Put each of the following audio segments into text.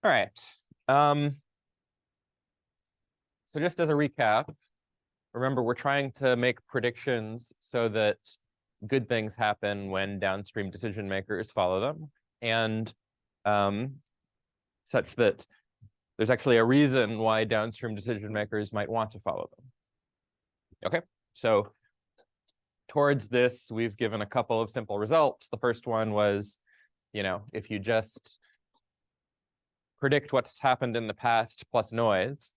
All right. So just as a recap, remember we're trying to make predictions so that good things happen when downstream decision makers follow them, and such that there's actually a reason why downstream decision makers might want to follow them. Okay, so towards this, we've given a couple of simple results. The first one was, if you just predict what's happened in the past plus noise,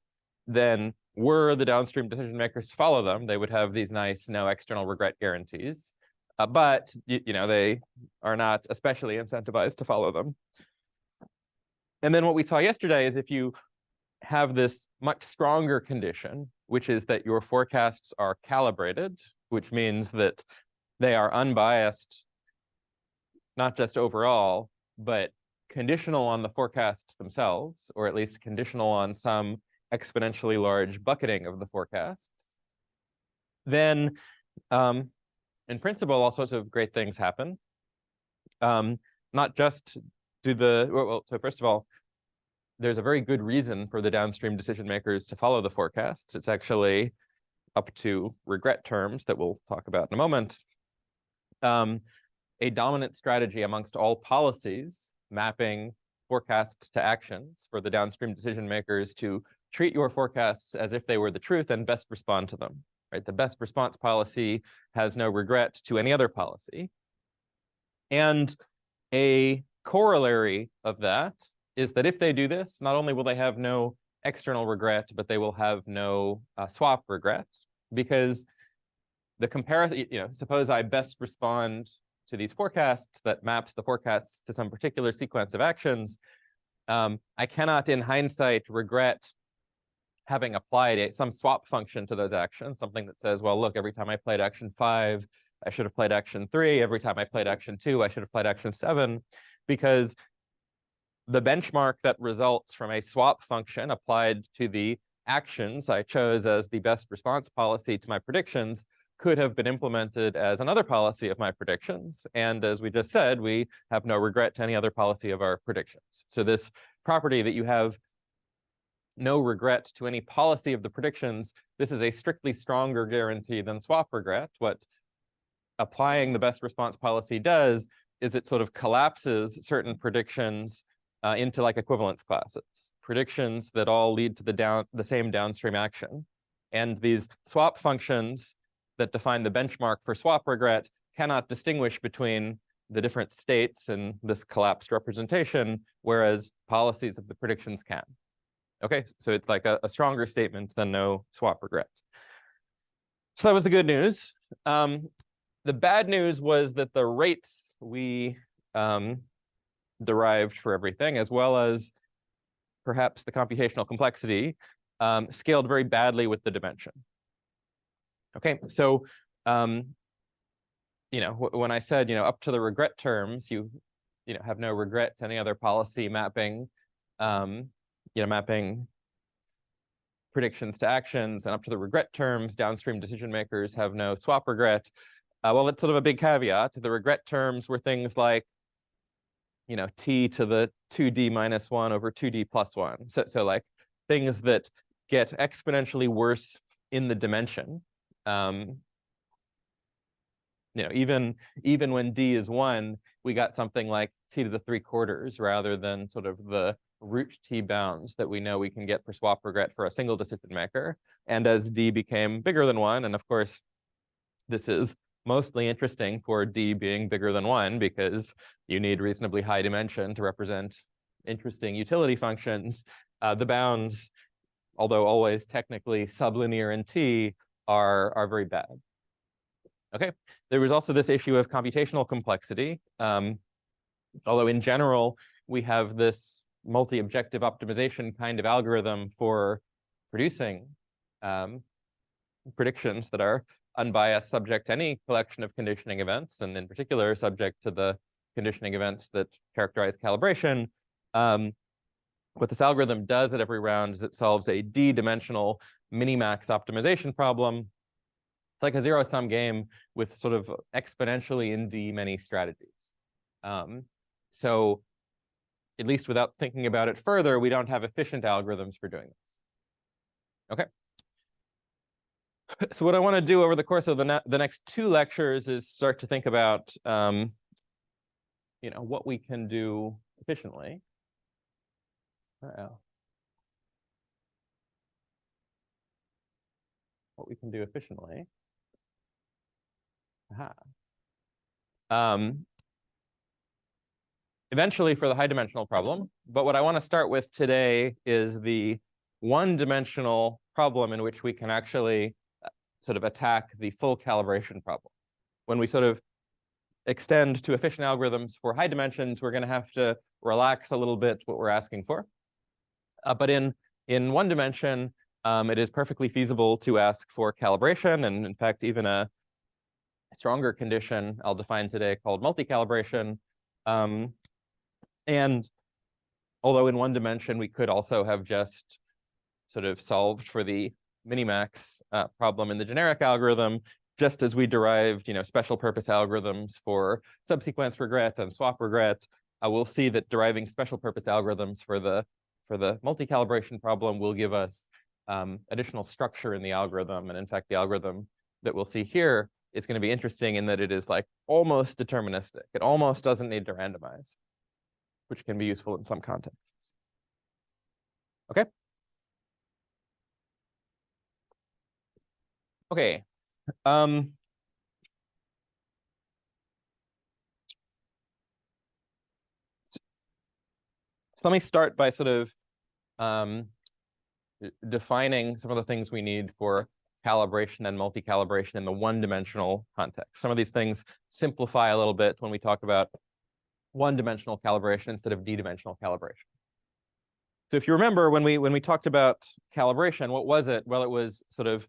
then were the downstream decision makers to follow them, they would have these nice no external regret guarantees. But they are not especially incentivized to follow them. And then what we saw yesterday is if you have this much stronger condition, which is that your forecasts are calibrated, which means that they are unbiased, not just overall, but conditional on the forecasts themselves, or at least conditional on some exponentially large bucketing of the forecasts, then in principle, all sorts of great things happen. Not just so first of all, there's a very good reason for the downstream decision makers to follow the forecasts. It's actually up to regret terms that we'll talk about in a moment. A dominant strategy amongst all policies mapping forecasts to actions for the downstream decision makers to treat your forecasts as if they were the truth and best respond to them. Right? The best response policy has no regret to any other policy. And a corollary of that is that if they do this, not only will they have no external regret, but they will have no swap regret, because the comparison, suppose I best respond to these forecasts that maps the forecasts to some particular sequence of actions. I cannot, in hindsight, regret having applied some swap function to those actions, something that says, well, look, every time I played action 5, I should have played action 3. Every time I played action 2, I should have played action 7, because the benchmark that results from a swap function applied to the actions I chose as the best response policy to my predictions could have been implemented as another policy of my predictions. And as we just said, we have no regret to any other policy of our predictions. So this property that you have no regret to any policy of the predictions, this is a strictly stronger guarantee than swap regret. What applying the best response policy does is it sort of collapses certain predictions into like equivalence classes, predictions that all lead to the same downstream action. And these swap functions that define the benchmark for swap regret cannot distinguish between the different states in this collapsed representation, whereas policies of the predictions can. Okay, so it's like a stronger statement than no swap regret. So that was the good news. The bad news was that the rates we derived for everything, as well as perhaps the computational complexity, scaled very badly with the dimension. Okay, so when I said up to the regret terms, you have no regret to any other policy mapping, mapping predictions to actions, and up to the regret terms, downstream decision makers have no swap regret. Well, that's sort of a big caveat. The regret terms were things like t to the 2d minus 1 over 2d plus 1. So like things that get exponentially worse in the dimension. Even when d is 1, we got something like t to the 3/4 rather than sort of the root t bounds that we know we can get for swap regret for a single decision maker. And as d became bigger than 1, and of course, this is mostly interesting for d being bigger than 1 because you need reasonably high dimension to represent interesting utility functions. The bounds, although always technically sublinear in t, are very bad. Okay, there was also this issue of computational complexity. Although in general, we have this multi-objective optimization kind of algorithm for producing predictions that are unbiased, subject to any collection of conditioning events, and in particular subject to the conditioning events that characterize calibration. What this algorithm does at every round is it solves a d-dimensional minimax optimization problem. It's like a zero-sum game with sort of exponentially in d many strategies. So at least without thinking about it further, we don't have efficient algorithms for doing this. Okay. So what I want to do over the course of the next 2 lectures is start to think about, what we can do efficiently. What we can do efficiently. Eventually for the high dimensional problem, but what I want to start with today is the one-dimensional problem in which we can actually sort of attack the full calibration problem. When we sort of extend to efficient algorithms for high dimensions, we're going to have to relax a little bit what we're asking for. But in one dimension, it is perfectly feasible to ask for calibration, and in fact, even a stronger condition I'll define today called multicalibration. And although in one dimension, we could also have just sort of solved for the minimax problem in the generic algorithm, just as we derived, special purpose algorithms for subsequence regret and swap regret. We'll see that deriving special purpose algorithms for the multicalibration problem will give us additional structure in the algorithm. And in fact, the algorithm that we'll see here is going to be interesting in that it is like almost deterministic. It almost doesn't need to randomize, which can be useful in some contexts. Okay. Okay. So let me start by sort of defining some of the things we need for calibration and multi-calibration in the one-dimensional context. Some of these things simplify a little bit when we talk about one-dimensional calibration instead of d-dimensional calibration. So if you remember, when we talked about calibration, what was it? Well, it was sort of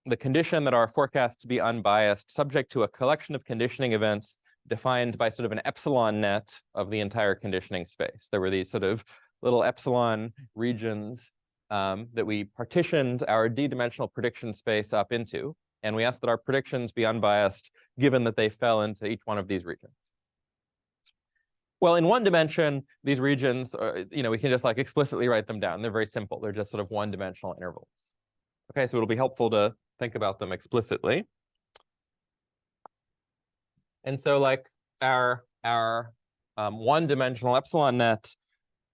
the condition that our forecasts be unbiased, subject to a collection of conditioning events defined by sort of an epsilon net of the entire conditioning space. There were these sort of little epsilon regions that we partitioned our d-dimensional prediction space up into, and we asked that our predictions be unbiased given that they fell into each one of these regions. Well, in one dimension, these regions, we can just like explicitly write them down. They're very simple. They're just sort of one-dimensional intervals. Okay, so it'll be helpful to think about them explicitly. And so like our one-dimensional epsilon net,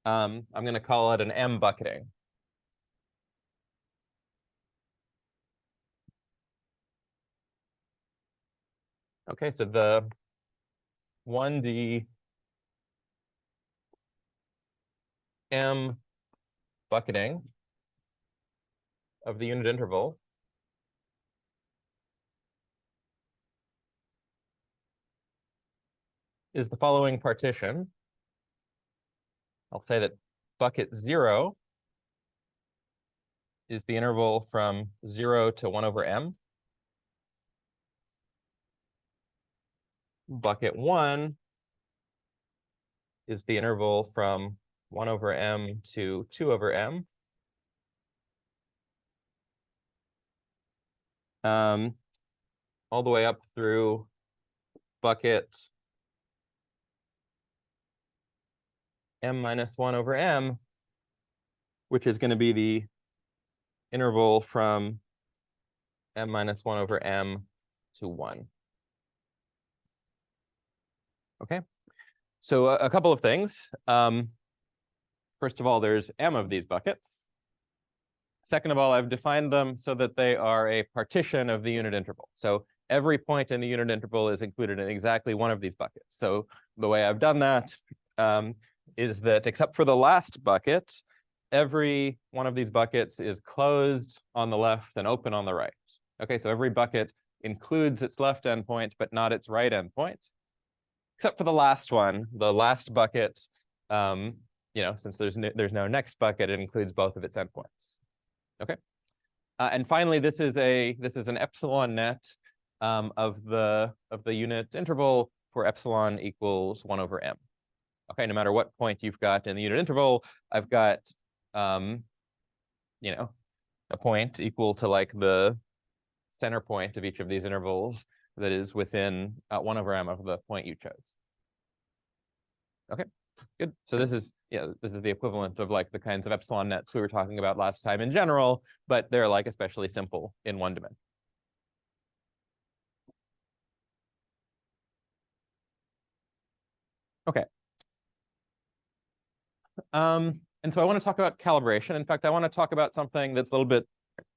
I'm going to call it an M bucketing. Okay, so the 1D M bucketing of the unit interval is the following partition. I'll say that bucket 0 is the interval from 0 to 1 over m. Bucket 1 is the interval from 1 over m to 2 over m. All the way up through bucket m minus 1 over m, which is going to be the interval from m minus 1 over m to 1. Okay, so a couple of things. First of all, there's m of these buckets. Second of all, I've defined them so that they are a partition of the unit interval. So every point in the unit interval is included in exactly one of these buckets. So the way I've done that is that except for the last bucket, every one of these buckets is closed on the left and open on the right. Okay, so every bucket includes its left endpoint, but not its right endpoint. Except for the last one, the last bucket, since there's no next bucket, it includes both of its endpoints. Okay, and finally, this is an epsilon net of the unit interval for epsilon equals 1 over m. Okay, no matter what point you've got in the unit interval, I've got a point equal to like the center point of each of these intervals that is within 1 over m of the point you chose. Okay, Good. So this is the equivalent of like the kinds of epsilon nets we were talking about last time in general, but they're like especially simple in one dimension. Okay. And so I want to talk about calibration. In fact, I want to talk about something that's a little bit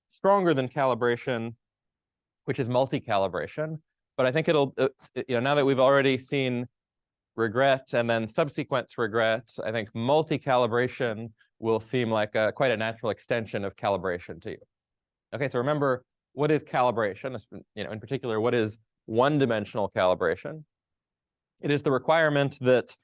stronger than calibration, which is multi-calibration. But I think now that we've already seen regret and then subsequence regret, I think multi-calibration will seem like quite a natural extension of calibration to you. Okay, so remember, what is calibration? In particular, what is one-dimensional calibration? It is the requirement that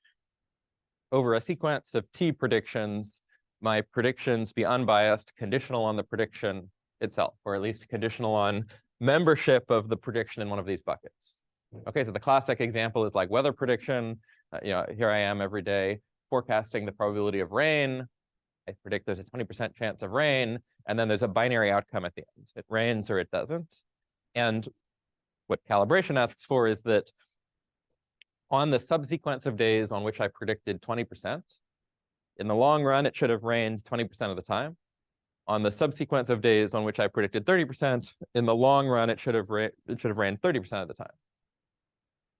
over a sequence of t predictions, my predictions be unbiased, conditional on the prediction itself, or at least conditional on membership of the prediction in one of these buckets. Okay, so the classic example is like weather prediction. Here I am every day forecasting the probability of rain. I predict there's a 20% chance of rain, and then there's a binary outcome at the end. It rains or it doesn't. And what calibration asks for is that on the subsequence of days on which I predicted 20%, in the long run, it should have rained 20% of the time. On the subsequence of days on which I predicted 30%, in the long run, it should have rained 30% of the time.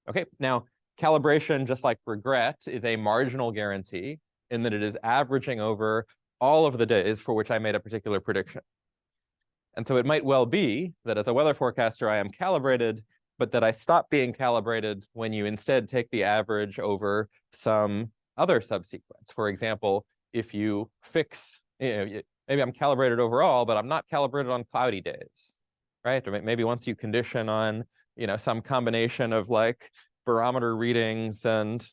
Okay, now calibration, just like regret, is a marginal guarantee in that it is averaging over all of the days for which I made a particular prediction. And so it might well be that as a weather forecaster, I am calibrated, but that I stop being calibrated when you instead take the average over some other subsequence. For example, if you fix, maybe I'm calibrated overall, but I'm not calibrated on cloudy days, right? Or maybe once you condition on, some combination of like barometer readings and,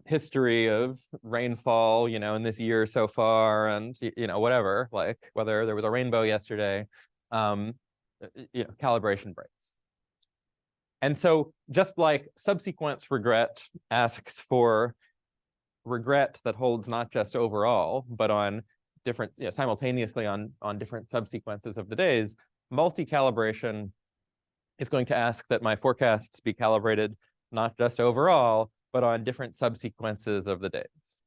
history of rainfall, in this year so far, and whatever, like whether there was a rainbow yesterday, calibration breaks. And so just like subsequence regret asks for regret that holds not just overall, but on different, simultaneously on different subsequences of the days, multi-calibration is going to ask that my forecasts be calibrated not just overall, but on different subsequences of the days.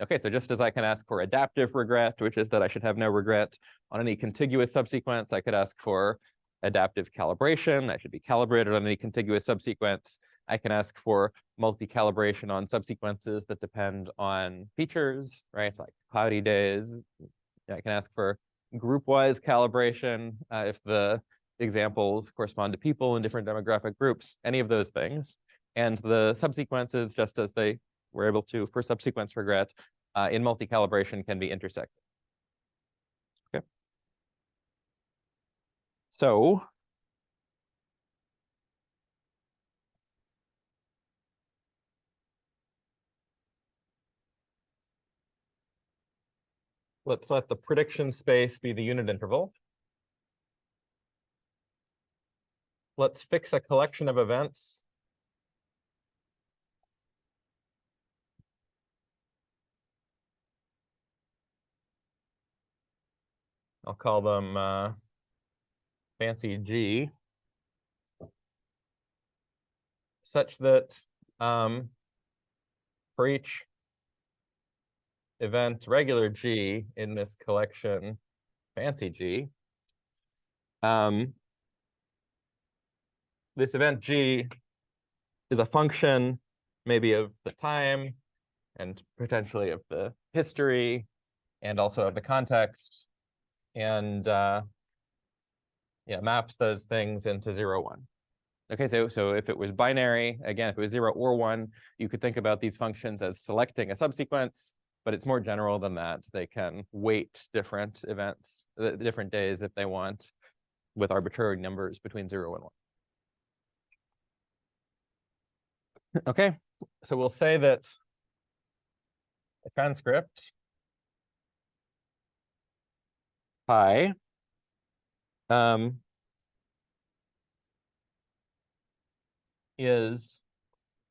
Okay, so just as I can ask for adaptive regret, which is that I should have no regret on any contiguous subsequence, I could ask for adaptive calibration. I should be calibrated on any contiguous subsequence. I can ask for multi-calibration on subsequences that depend on features, right? Like cloudy days. I can ask for group-wise calibration if the examples correspond to people in different demographic groups, any of those things. And the subsequences, just as they were able to for subsequence regret, in multi-calibration can be intersected. Okay. So let's let the prediction space be the unit interval. Let's fix a collection of events I'll call them fancy G, such that for each event regular G in this collection fancy G, this event G is a function maybe of the time and potentially of the history and also of the context, and maps those things into 0, 1. Okay, so if it was binary, again, if it was 0 or 1, you could think about these functions as selecting a subsequence, but it's more general than that. They can weight different events, different days if they want, with arbitrary numbers between 0 and 1. Okay, so we'll say that a transcript pi is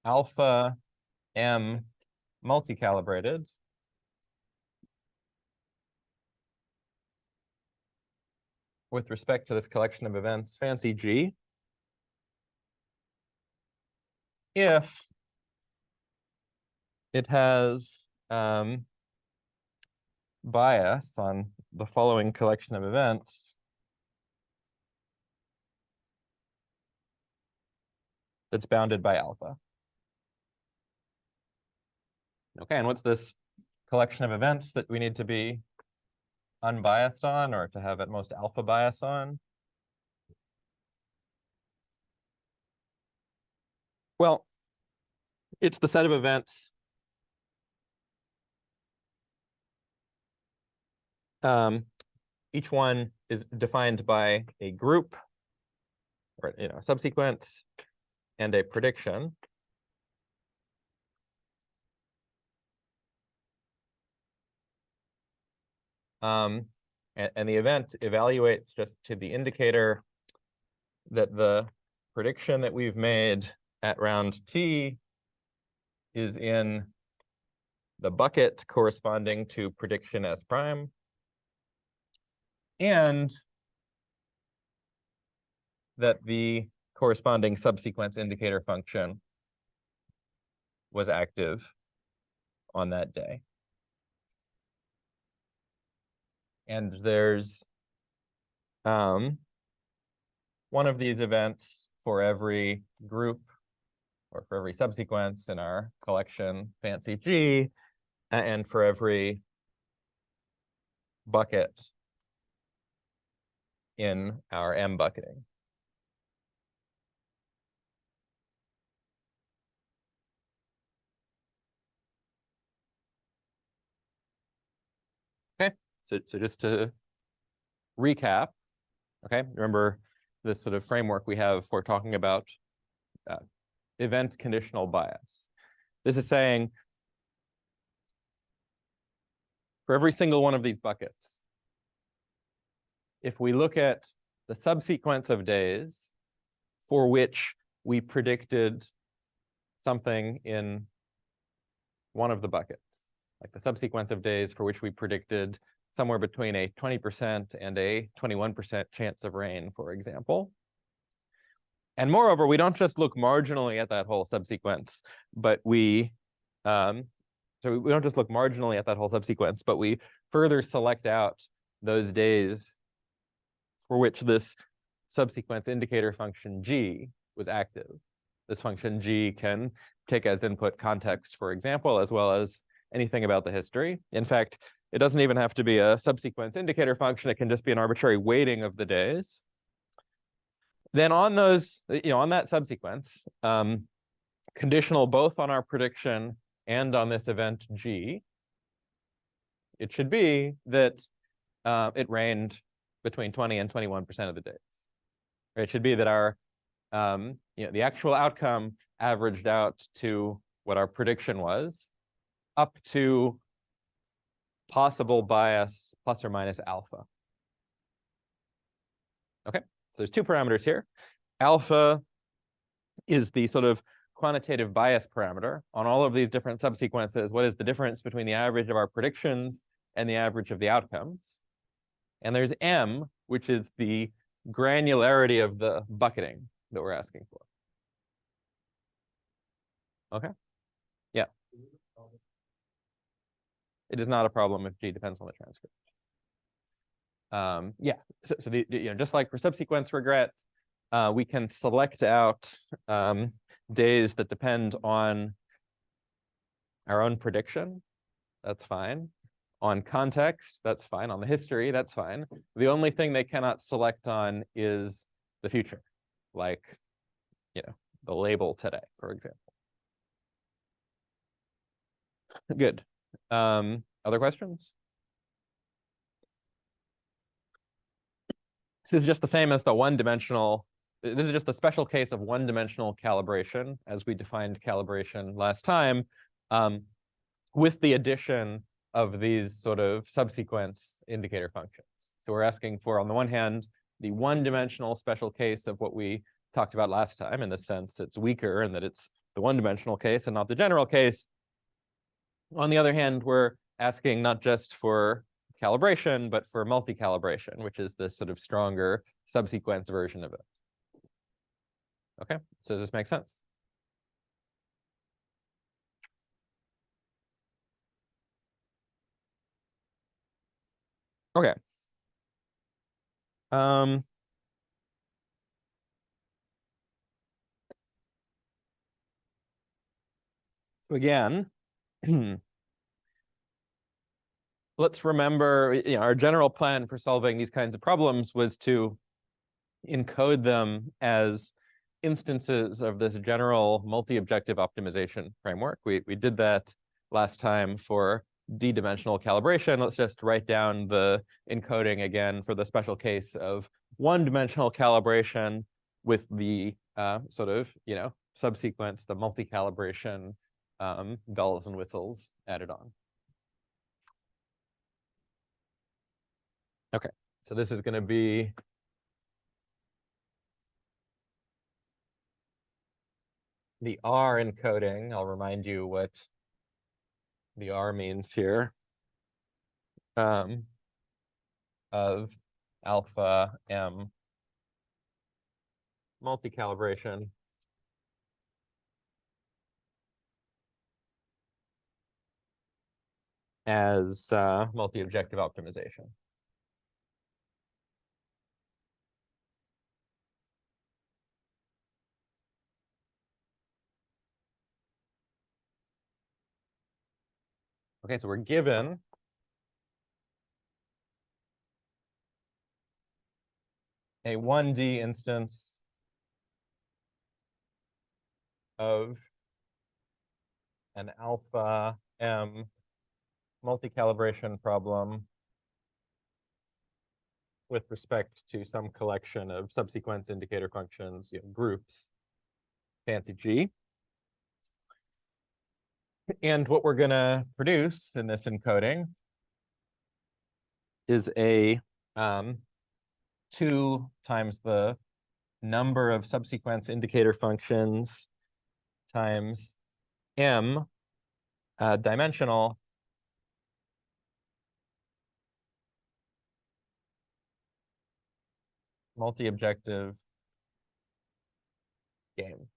alpha m multi-calibrated with respect to this collection of events fancy G if it has bias on the following collection of events that's bounded by alpha. Okay, and what's this collection of events that we need to be unbiased on, or to have at most alpha bias on? Well, it's the set of events each one is defined by a group, or a subsequence, and a prediction. And the event evaluates just to the indicator that the prediction that we've made at round t is in the bucket corresponding to prediction S prime, and that the corresponding subsequence indicator function was active on that day. And there's one of these events for every group or for every subsequence in our collection fancy G, and for every bucket in our M bucketing. Okay, so just to recap, okay, remember this sort of framework we have for talking about event conditional bias. This is saying for every single one of these buckets, if we look at the subsequence of days for which we predicted something in one of the buckets, like the subsequence of days for which we predicted somewhere between a 20% and a 21% chance of rain, for example. And moreover, we don't just look marginally at that whole subsequence, but we don't just look marginally at that whole subsequence, but we further select out those days for which this subsequence indicator function G was active. This function G can take as input context, for example, as well as anything about the history. In fact, it doesn't even have to be a subsequence indicator function. It can just be an arbitrary weighting of the days. Then on those, on that subsequence, conditional both on our prediction and on this event G, it should be that it rained between 20 and 21% of the days. It should be that our, the actual outcome averaged out to what our prediction was, up to possible bias plus or minus alpha. Okay, so there's two parameters here. Alpha is the sort of quantitative bias parameter on all of these different subsequences. What is the difference between the average of our predictions and the average of the outcomes? And there's M, which is the granularity of the bucketing that we're asking for. Okay. Yeah. It is not a problem if G depends on the transcript. Yeah. So just like for subsequence regret, we can select out days that depend on our own prediction. That's fine. On context, that's fine. On the history, that's fine. The only thing they cannot select on is the future, like, the label today, for example. Good. Other questions? This is just the same as the one-dimensional. This is just a special case of one-dimensional calibration, as we defined calibration last time, with the addition of these sort of subsequence indicator functions. So we're asking for, on the one hand, the one-dimensional special case of what we talked about last time. In the sense, it's weaker and that it's the one-dimensional case and not the general case. On the other hand, we're asking not just for calibration, but for multicalibration, which is this sort of stronger subsequence version of it. Okay, so does this make sense? Okay. So again, let's remember, our general plan for solving these kinds of problems was to encode them as instances of this general multi-objective optimization framework. We did that last time for d-dimensional calibration. Let's just write down the encoding again for the special case of one-dimensional calibration with the sort of, subsequence, the multi-calibration bells and whistles added on. Okay, so this is going to be the R encoding. I'll remind you what the R means here, of alpha M multi-calibration as multi-objective optimization. Okay, so we're given a 1D instance of an alpha M multi-calibration problem with respect to some collection of subsequence indicator functions, groups, fancy G. And what we're going to produce in this encoding is a 2 times the number of subsequence indicator functions times M dimensional multi-objective game.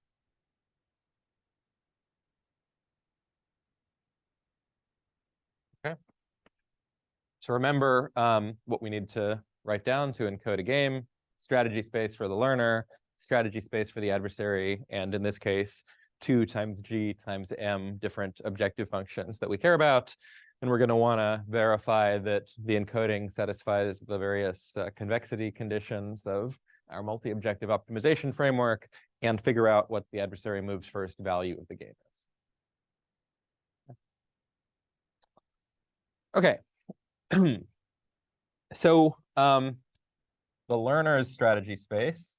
Okay. So remember what we need to write down to encode a game: strategy space for the learner, strategy space for the adversary, and in this case, 2 times G times M different objective functions that we care about. And we're going to want to verify that the encoding satisfies the various convexity conditions of our multi-objective optimization framework and figure out what the adversary moves first value of the game is. Okay. So the learner's strategy space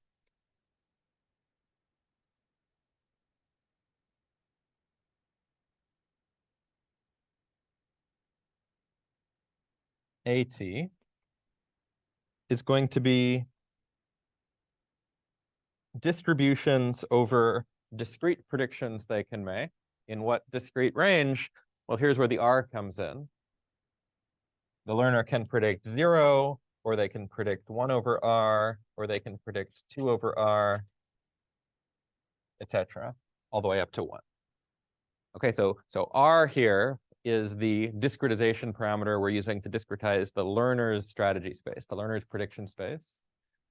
AT is going to be distributions over discrete predictions they can make. In what discrete range? Well, here's where the R comes in. The learner can predict 0, or they can predict 1 over R, or they can predict 2 over R, etc., all the way up to 1. Okay, so R here is the discretization parameter we're using to discretize the learner's strategy space, the learner's prediction space.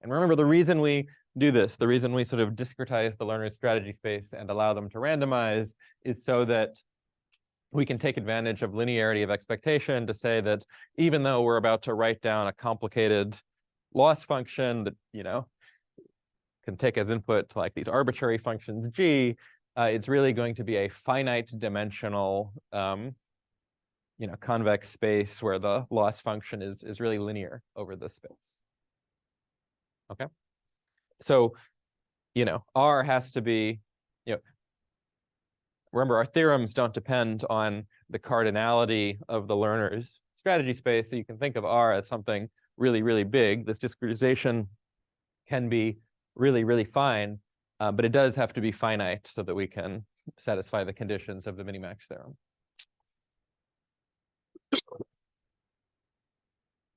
And remember, the reason we do this, the reason we sort of discretize the learner's strategy space and allow them to randomize, is so that we can take advantage of linearity of expectation to say that even though we're about to write down a complicated loss function that, can take as input like these arbitrary functions G, it's really going to be a finite dimensional, convex space where the loss function is really linear over this space. Okay, so R has to be, remember, our theorems don't depend on the cardinality of the learner's strategy space, so you can think of R as something really, really big. This discretization can be really, really fine, but it does have to be finite so that we can satisfy the conditions of the minimax theorem.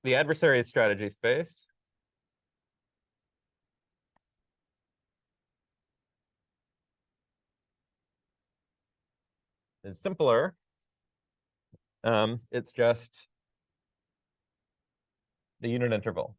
The adversary's strategy space is simpler. It's just the unit interval.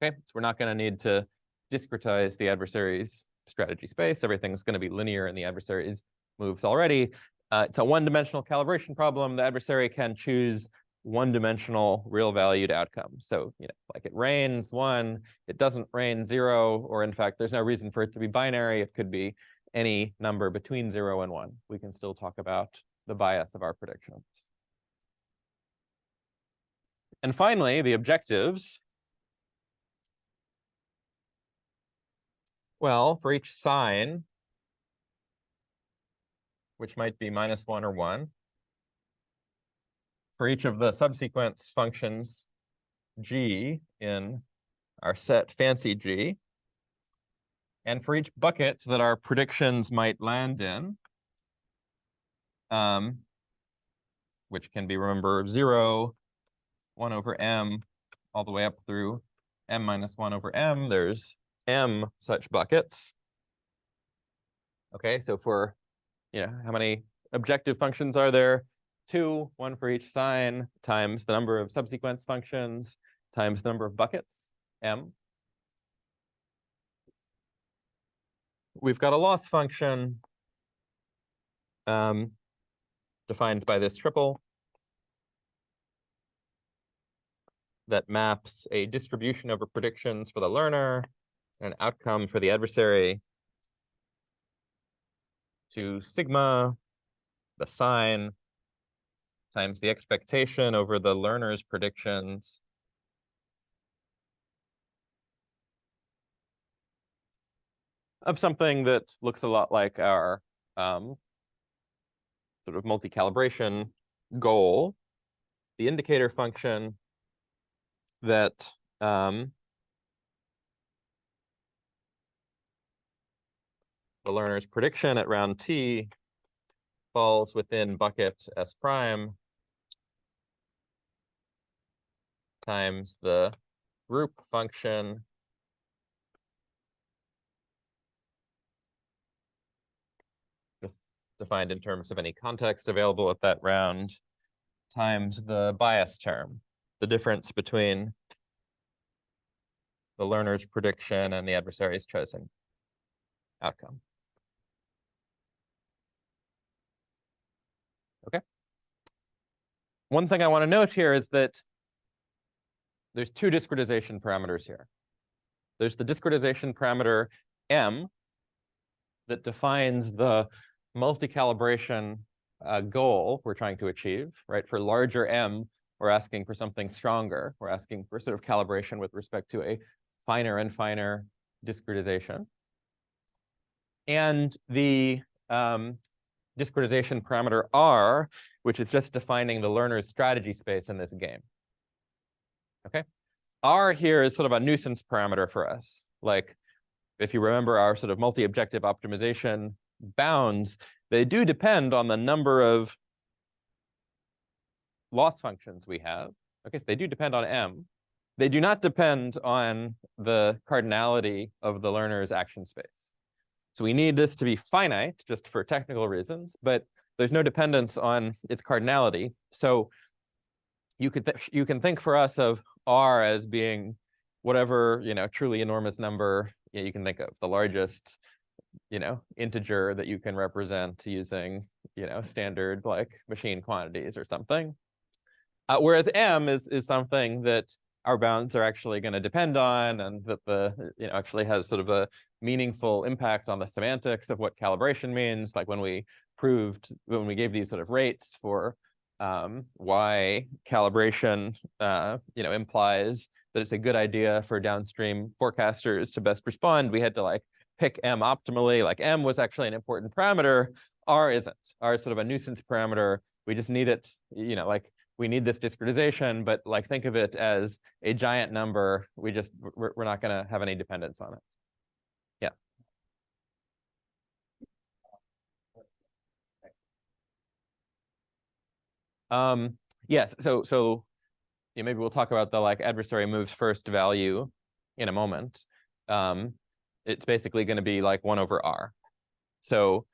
Okay, so we're not going to need to discretize the adversary's strategy space. Everything's going to be linear in the adversary's moves already. It's a one-dimensional calibration problem. The adversary can choose one-dimensional real-valued outcomes. So, like it rains 1, it doesn't rain 0, or in fact, there's no reason for it to be binary. It could be any number between 0 and 1. We can still talk about the bias of our predictions. And finally, the objectives. Well, for each sign, which might be -1 or 1, for each of the subsequence functions G in our set fancy G, and for each bucket that our predictions might land in, which can be, remember, 0, 1 over m, all the way up through m minus 1 over m, there's m such buckets. Okay, so for, how many objective functions are there? 2, 1 for each sign, times the number of subsequence functions, times the number of buckets, m. We've got a loss function defined by this triple that maps a distribution over predictions for the learner, an outcome for the adversary, to sigma, the sign, times the expectation over the learner's predictions, of something that looks a lot like our sort of multi-calibration goal, the indicator function that the learner's prediction at round t falls within bucket S prime times the group function defined in terms of any context available at that round times the bias term, the difference between the learner's prediction and the adversary's chosen outcome. Okay. One thing I want to note here is that there's 2 discretization parameters here. There's the discretization parameter m that defines the multi-calibration goal we're trying to achieve, right? For larger m, we're asking for something stronger. We're asking for sort of calibration with respect to a finer and finer discretization. And the discretization parameter r, which is just defining the learner's strategy space in this game. Okay, r here is sort of a nuisance parameter for us. Like, if you remember our sort of multi-objective optimization bounds, they do depend on the number of loss functions we have. Okay, so they do depend on m. They do not depend on the cardinality of the learner's action space. So we need this to be finite just for technical reasons, but there's no dependence on its cardinality. So you can think for us of r as being whatever, truly enormous number you can think of, the largest, integer that you can represent using, standard like machine quantities or something. Whereas m is something that our bounds are actually going to depend on, and that actually has sort of a meaningful impact on the semantics of what calibration means. Like when we gave these sort of rates for why calibration, implies that it's a good idea for downstream forecasters to best respond, we had to like pick m optimally. Like m was actually an important parameter. R isn't. R is sort of a nuisance parameter. We just need it, like we need this discretization, but like think of it as a giant number. We're not going to have any dependence on it. Yeah. Yes. So maybe we'll talk about the like adversary moves first value in a moment. It's basically going to be like 1 over r. So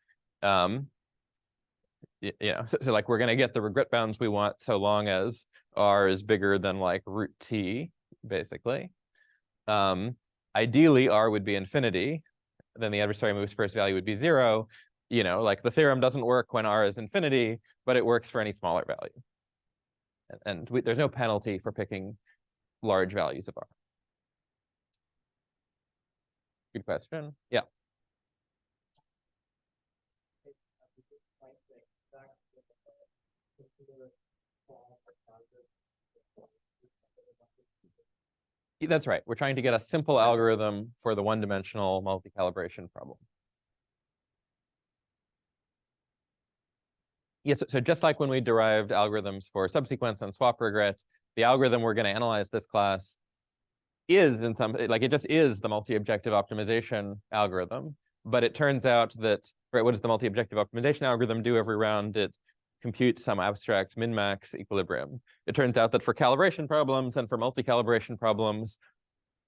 so like we're going to get the regret bounds we want so long as R is bigger than like root T, basically. Ideally, R would be infinity. Then the adversary move's first value would be 0. Like the theorem doesn't work when R is infinity, but it works for any smaller value. And there's no penalty for picking large values of R. Good question. Yeah. That's right. We're trying to get a simple algorithm for the one-dimensional multi-calibration problem. Yes, so just like when we derived algorithms for subsequence and swap regret, the algorithm we're going to analyze this class is in some, like it just is the multi-objective optimization algorithm. But it turns out that, right, what does the multi-objective optimization algorithm do every round? It computes some abstract min-max equilibrium. It turns out that for calibration problems and for multi-calibration problems,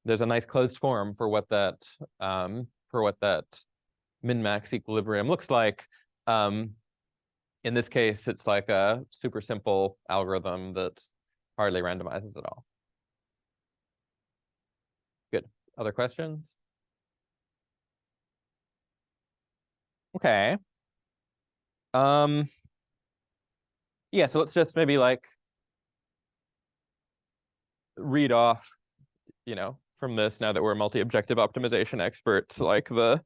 there's a nice closed form for what that min-max equilibrium looks like. In this case, it's like a super simple algorithm that hardly randomizes at all. Good. Other questions? Okay. Yeah, so let's just maybe like read off, from this, now that we're multi-objective optimization experts, like the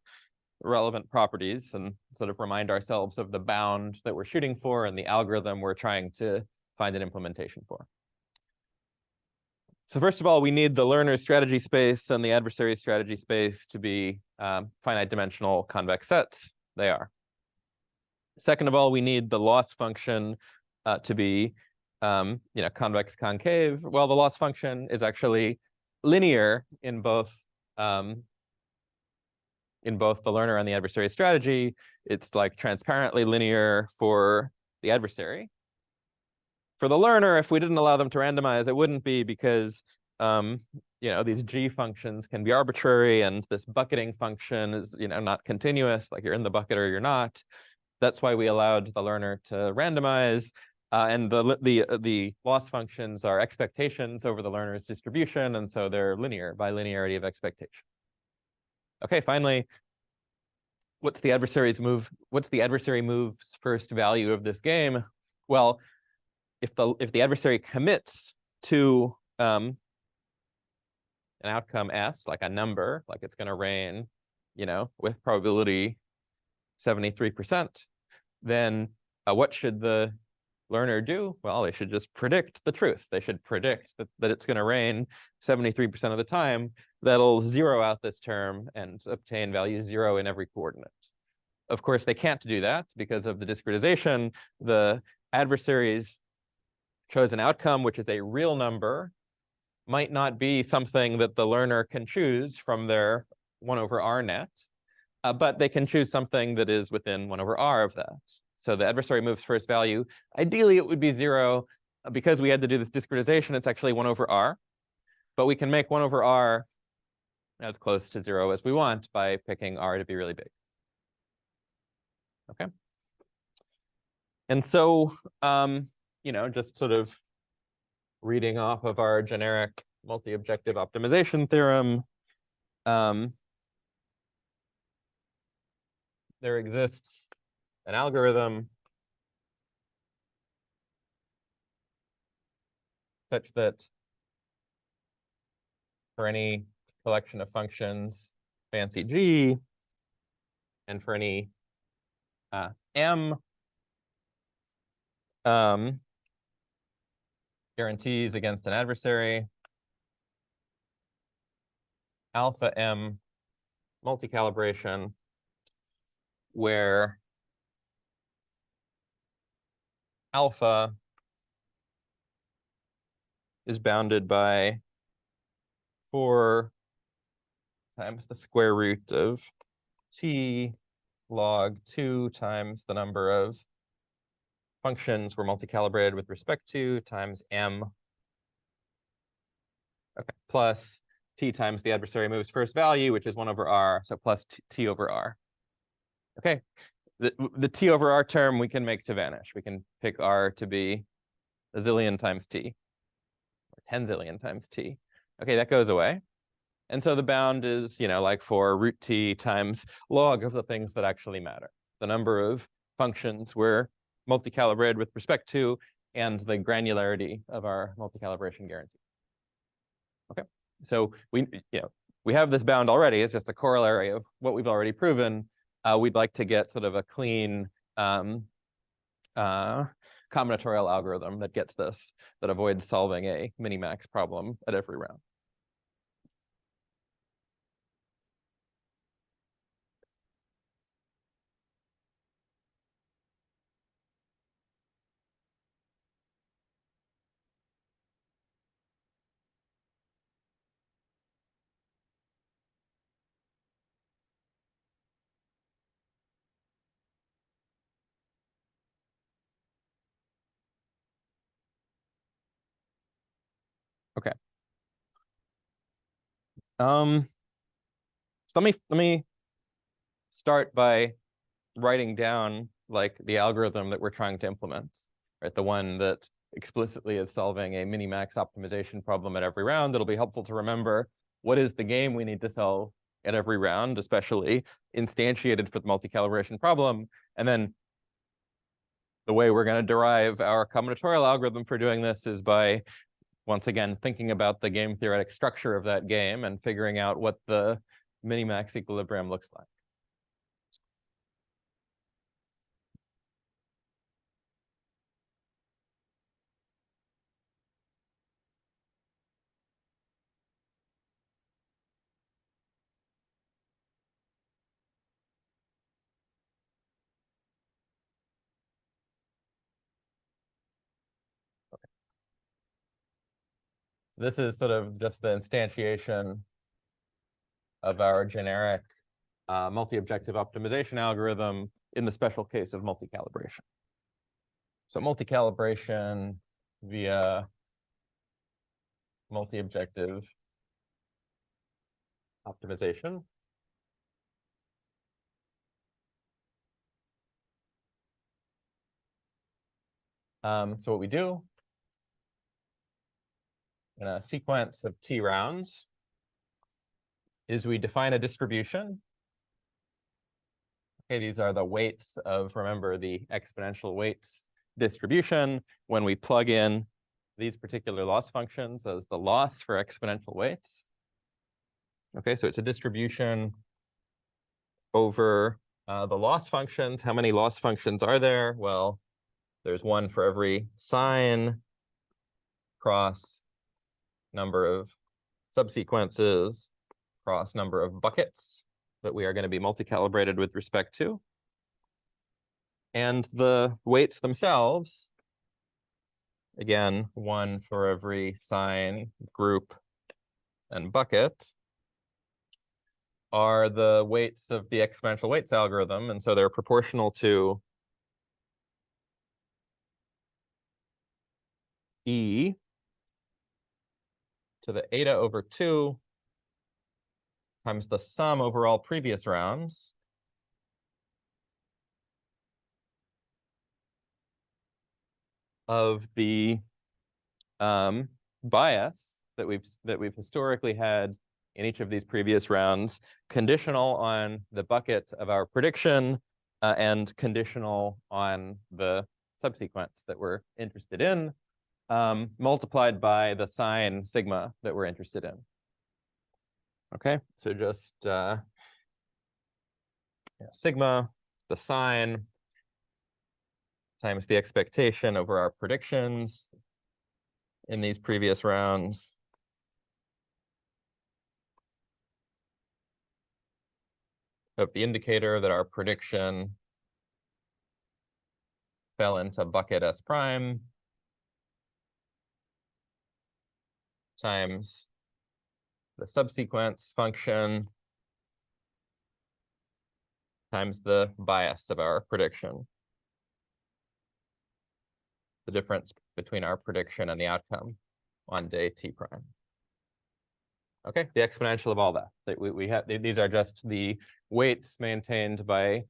relevant properties, and sort of remind ourselves of the bound that we're shooting for and the algorithm we're trying to find an implementation for. So first of all, we need the learner's strategy space and the adversary's strategy space to be finite dimensional convex sets. They are. Second of all, we need the loss function to be convex concave. Well, the loss function is actually linear in both the learner and the adversary's strategy. It's like transparently linear for the adversary. For the learner, if we didn't allow them to randomize, it wouldn't be, because these G functions can be arbitrary, and this bucketing function is not continuous, like you're in the bucket or you're not. That's why we allowed the learner to randomize. And the loss functions are expectations over the learner's distribution, and so they're linear by linearity of expectation. Okay, finally, what's the adversary move's first value of this game? Well, if the adversary commits to an outcome S, like a number, like it's going to rain, with probability 73%, then what should the learner do? Well, they should just predict the truth. They should predict that it's going to rain 73% of the time. That'll zero out this term and obtain value 0 in every coordinate. Of course, they can't do that because of the discretization. The adversary's chosen outcome, which is a real number, might not be something that the learner can choose from their 1 over R net, but they can choose something that is within 1 over R of that. So the adversary move's first value, ideally it would be 0. Because we had to do this discretization, it's actually 1 over R. But we can make 1 over R as close to 0 as we want by picking R to be really big. Okay. And so, just sort of reading off of our generic multi-objective optimization theorem, there exists an algorithm such that for any collection of functions, fancy G, and for any M, guarantees against an adversary, alpha M multicalibration, where alpha is bounded by 4 times the square root of t log 2 times the number of functions we're multicalibrated with respect to times M. Okay, plus t times the adversary move's first value, which is 1 over R, so plus t over R. Okay, the t over r term we can make to vanish. We can pick r to be a zillion times t, or 10 zillion times t. Okay, that goes away. And so the bound is, like for root t times log of the things that actually matter. The number of functions we're multicalibrated with respect to, and the granularity of our multicalibration guarantee. Okay, so we have this bound already. It's just a corollary of what we've already proven. We'd like to get sort of a clean combinatorial algorithm that gets this, that avoids solving a minimax problem at every round. Okay. So let me start by writing down like the algorithm that we're trying to implement, right? The one that explicitly is solving a minimax optimization problem at every round. It'll be helpful to remember what is the game we need to solve at every round, especially instantiated for the multi-calibration problem. And then the way we're going to derive our combinatorial algorithm for doing this is by, once again, thinking about the game theoretic structure of that game and figuring out what the minimax equilibrium looks like. This is sort of just the instantiation of our generic multi-objective optimization algorithm in the special case of multi-calibration. So multi-calibration via multi-objective optimization. So what we do in a sequence of t rounds is we define a distribution. Okay, these are the weights of, remember, the exponential weights distribution. When we plug in these particular loss functions as the loss for exponential weights. Okay, so it's a distribution over the loss functions. How many loss functions are there? Well, there's one for every sign cross number of subsequences cross number of buckets that we are going to be multi-calibrated with respect to. And the weights themselves, again, one for every sign, group, and bucket, are the weights of the exponential weights algorithm. And so they're proportional to E to the eta over 2 times the sum over all previous rounds of the bias that we've historically had in each of these previous rounds, conditional on the bucket of our prediction and conditional on the subsequence that we're interested in, multiplied by the sign sigma that we're interested in. Okay, so just sigma, the sign, times the expectation over our predictions in these previous rounds. Of the indicator that our prediction fell into bucket S prime times the subsequence function times the bias of our prediction. The difference between our prediction and the outcome on day t prime. Okay, the exponential of all that. We have, these are just the weights maintained by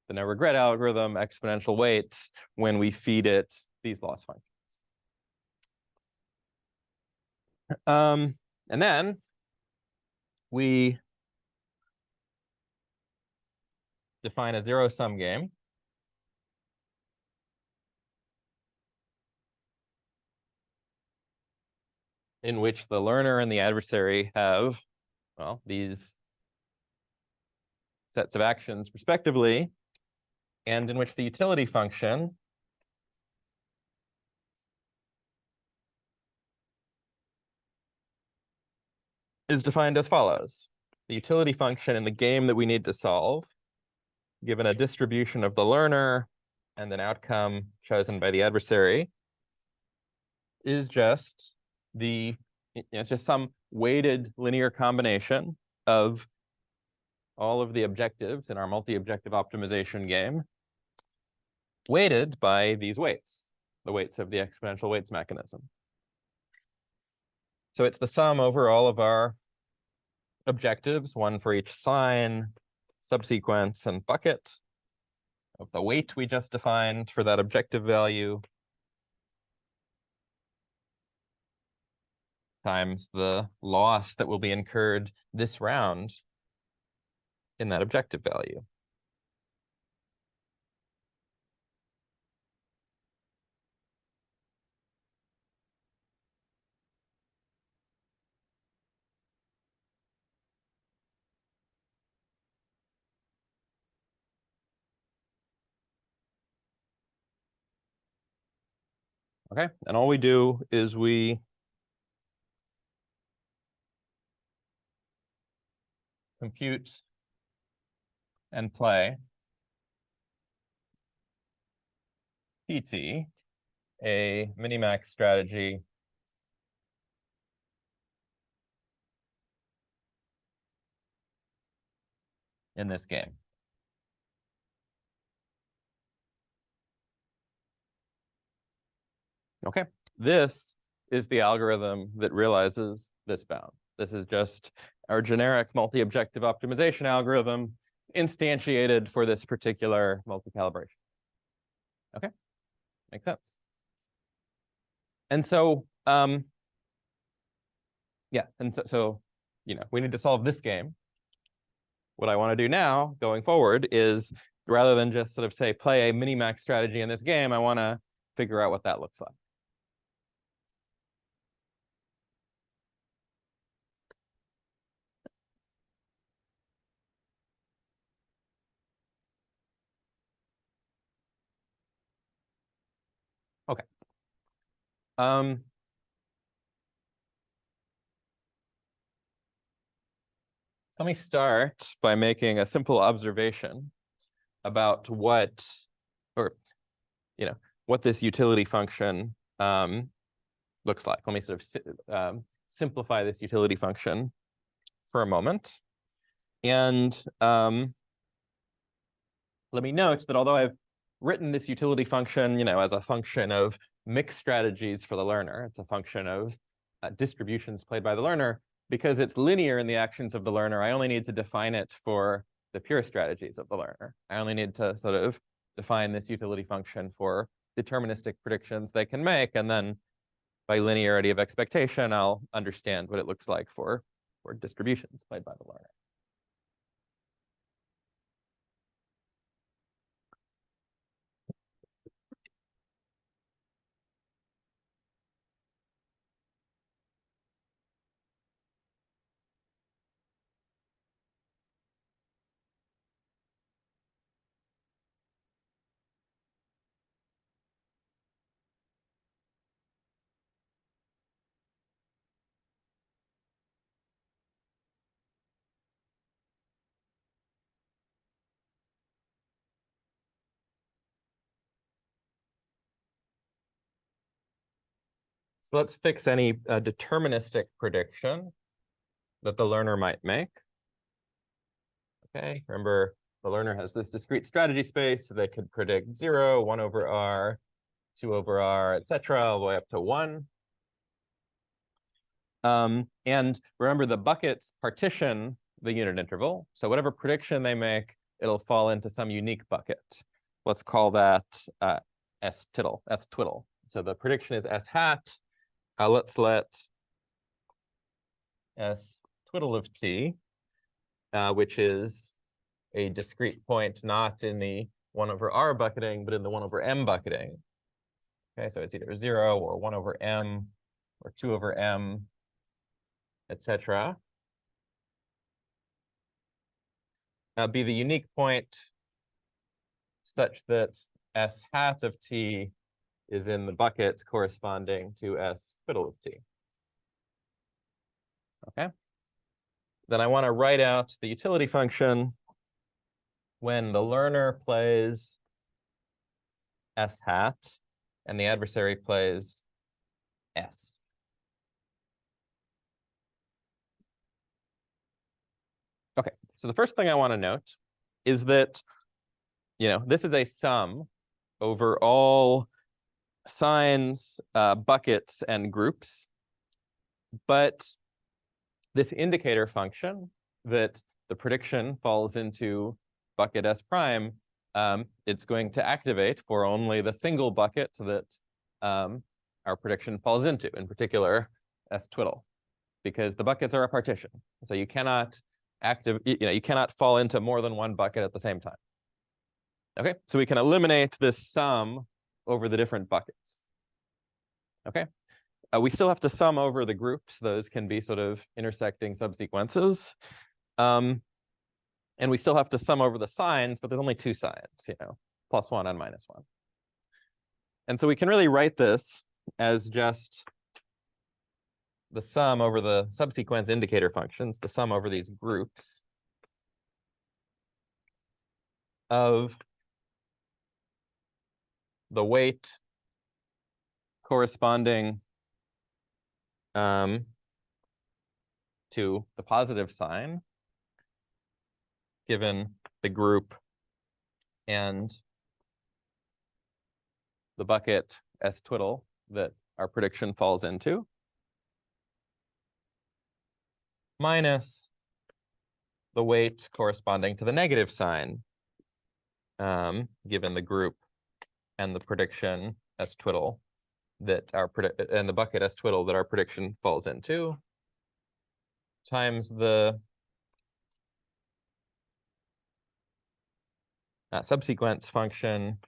the no regret algorithm, exponential weights, when we feed it these loss functions. And then we define a zero-sum game in which the learner and the adversary have, well, these sets of actions respectively, and in which the utility function is defined as follows. The utility function in the game that we need to solve, given a distribution of the learner and an outcome chosen by the adversary, is just it's just some weighted linear combination of all of the objectives in our multi-objective optimization game, weighted by these weights, the weights of the exponential weights mechanism. So it's the sum over all of our objectives, one for each sign, subsequence, and bucket, of the weight we just defined for that objective value, times the loss that will be incurred this round in that objective value. Okay, and all we do is we compute and play PT, a minimax strategy in this game. Okay, this is the algorithm that realizes this bound. This is just our generic multi-objective optimization algorithm instantiated for this particular multi-calibration. Okay, makes sense. And so, yeah, and so we need to solve this game. What I want to do now, going forward, is rather than just sort of say play a minimax strategy in this game, I want to figure out what that looks like. Okay. So let me start by making a simple observation about what this utility function looks like. Let me sort of simplify this utility function for a moment. And let me note that although I've written this utility function, as a function of mixed strategies for the learner, it's a function of distributions played by the learner, because it's linear in the actions of the learner, I only need to define it for the pure strategies of the learner. I only need to sort of define this utility function for deterministic predictions they can make, and then by linearity of expectation, I'll understand what it looks like for distributions played by the learner. So let's fix any deterministic prediction that the learner might make. Okay, remember the learner has this discrete strategy space, so they could predict 0, 1 over r, 2 over r, etc., all the way up to 1. And remember the buckets partition the unit interval. So whatever prediction they make it'll fall into some unique bucket. Let's call that S twiddle. So the prediction is S hat. Let's let S twiddle of t, which is a discrete point not in the 1 over r bucketing, but in the 1 over m bucketing. Okay, so it's either 0 or 1 over m or 2 over m, etc. Be the unique point such that S hat of t is in the bucket corresponding to S twiddle of t. Okay. Then I want to write out the utility function when the learner plays S hat and the adversary plays S. Okay, so the first thing I want to note is that, this is a sum over all signs, buckets, and groups. But this indicator function that the prediction falls into bucket S prime, it's going to activate for only the single bucket that our prediction falls into, in particular S twiddle, because the buckets are a partition. So you cannot you cannot fall into more than one bucket at the same time. Okay, so we can eliminate this sum over the different buckets. Okay, we still have to sum over the groups. Those can be sort of intersecting subsequences. And we still have to sum over the signs, but there's only two signs, +1 and -1. And so we can really write this as just the sum over the subsequence indicator functions, the sum over these groups of the weight corresponding to the positive sign given the group and the bucket S twiddle that our prediction falls into, minus the weight corresponding to the negative sign given the group and the prediction S twiddle that and the bucket S twiddle that our prediction falls into, times the subsequence function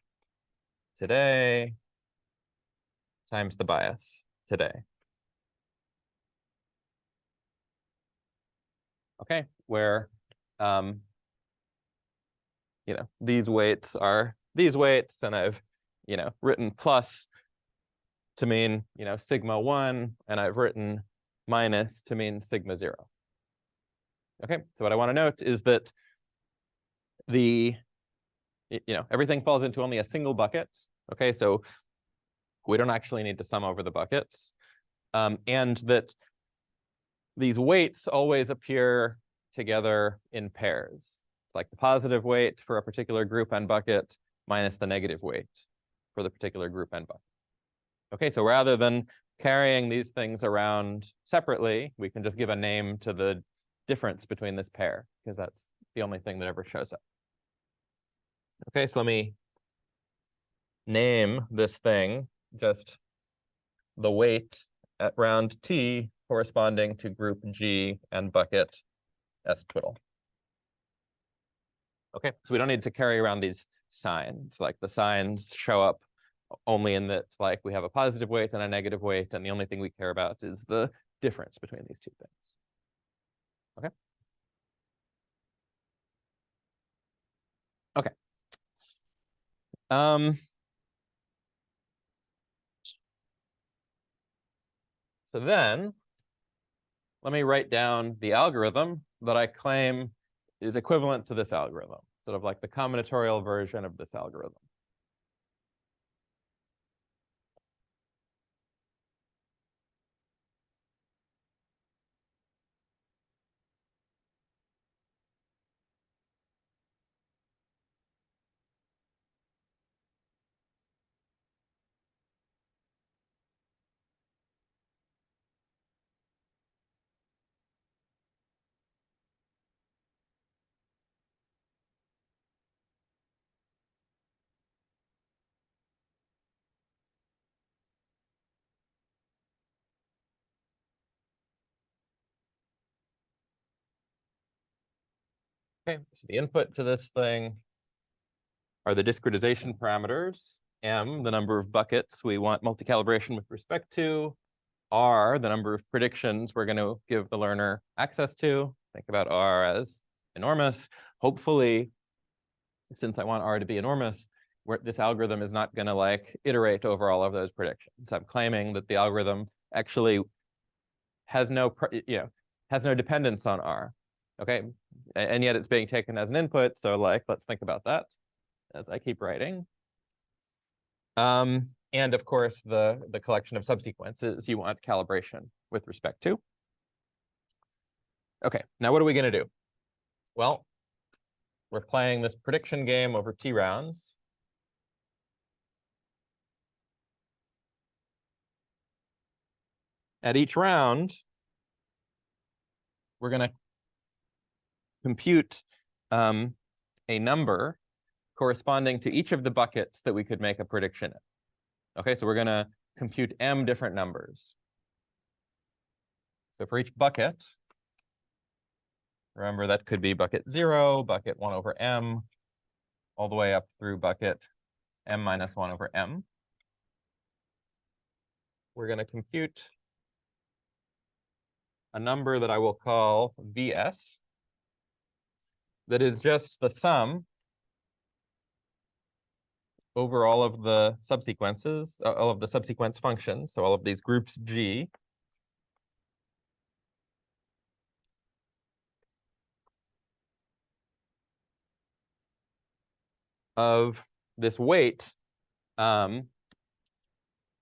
today times the bias today. Okay, where these weights are these weights, and I've written plus to mean sigma 1, and I've written minus to mean sigma 0. Okay, so what I want to note is that everything falls into only a single bucket. Okay, so we don't actually need to sum over the buckets, and that these weights always appear together in pairs, like the positive weight for a particular group and bucket minus the negative weight for the particular group and bucket. Okay, so rather than carrying these things around separately, we can just give a name to the difference between this pair, because that's the only thing that ever shows up. Okay, so let me name this thing just the weight at round T corresponding to group G and bucket S twiddle. Okay, so we don't need to carry around these signs. Like the signs show up only in that, like, we have a positive weight and a negative weight, and the only thing we care about is the difference between these two things. Okay. Okay. So then let me write down the algorithm that I claim is equivalent to this algorithm, sort of like the combinatorial version of this algorithm. Okay, so the input to this thing are the discretization parameters, m, the number of buckets we want multicalibration with respect to, r, the number of predictions we're going to give the learner access to. Think about r as enormous. Hopefully, since I want r to be enormous, this algorithm is not going to like iterate over all of those predictions. I'm claiming that the algorithm actually has no, has no dependence on r. Okay, and yet it's being taken as an input. So like, let's think about that as I keep writing. And of course, the collection of subsequences you want calibration with respect to. Okay, now what are we going to do? Well, we're playing this prediction game over t rounds. At each round, we're going to compute a number corresponding to each of the buckets that we could make a prediction in. Okay, so we're going to compute m different numbers. So for each bucket, remember that could be bucket 0, bucket 1 over m, all the way up through bucket m minus 1 over m. We're going to compute a number that I will call vs, that is just the sum over all of the subsequences, all of the subsequence functions, so all of these groups G, of this weight,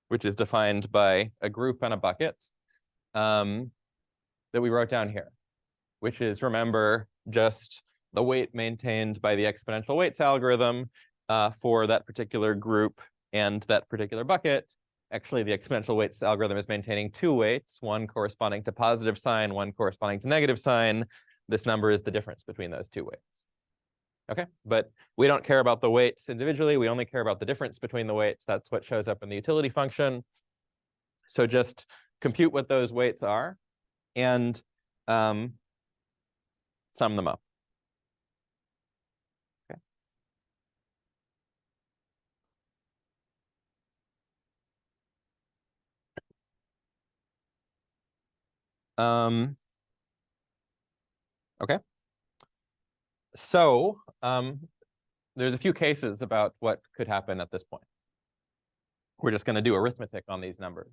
which is defined by a group and a bucket, that we wrote down here, which is, remember, just the weight maintained by the exponential weights algorithm for that particular group and that particular bucket. Actually, the exponential weights algorithm is maintaining two weights, one corresponding to positive sign, one corresponding to negative sign. This number is the difference between those two weights. Okay, but we don't care about the weights individually. We only care about the difference between the weights. That's what shows up in the utility function. So just compute what those weights are and sum them up. Okay. Okay. So there's a few cases about what could happen at this point. We're just going to do arithmetic on these numbers.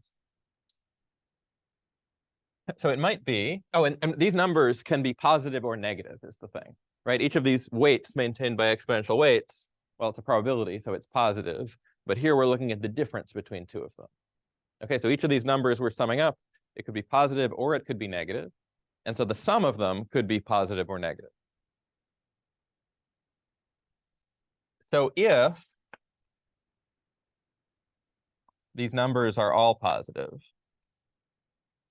So it might be, oh, and these numbers can be positive or negative is the thing, right? Each of these weights maintained by exponential weights, well, it's a probability, so it's positive. But here we're looking at the difference between two of them. Okay, so each of these numbers we're summing up, it could be positive or it could be negative. And so the sum of them could be positive or negative. So if these numbers are all positive,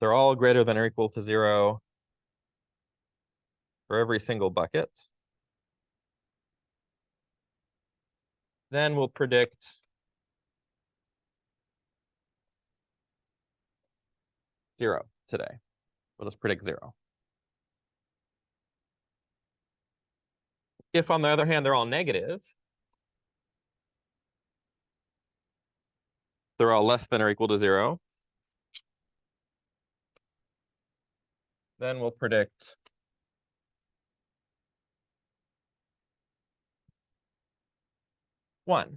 they're all greater than or equal to 0 for every single bucket, then we'll predict 0 today. We'll just predict 0. If, on the other hand, they're all negative, they're all less than or equal to 0, then we'll predict 1.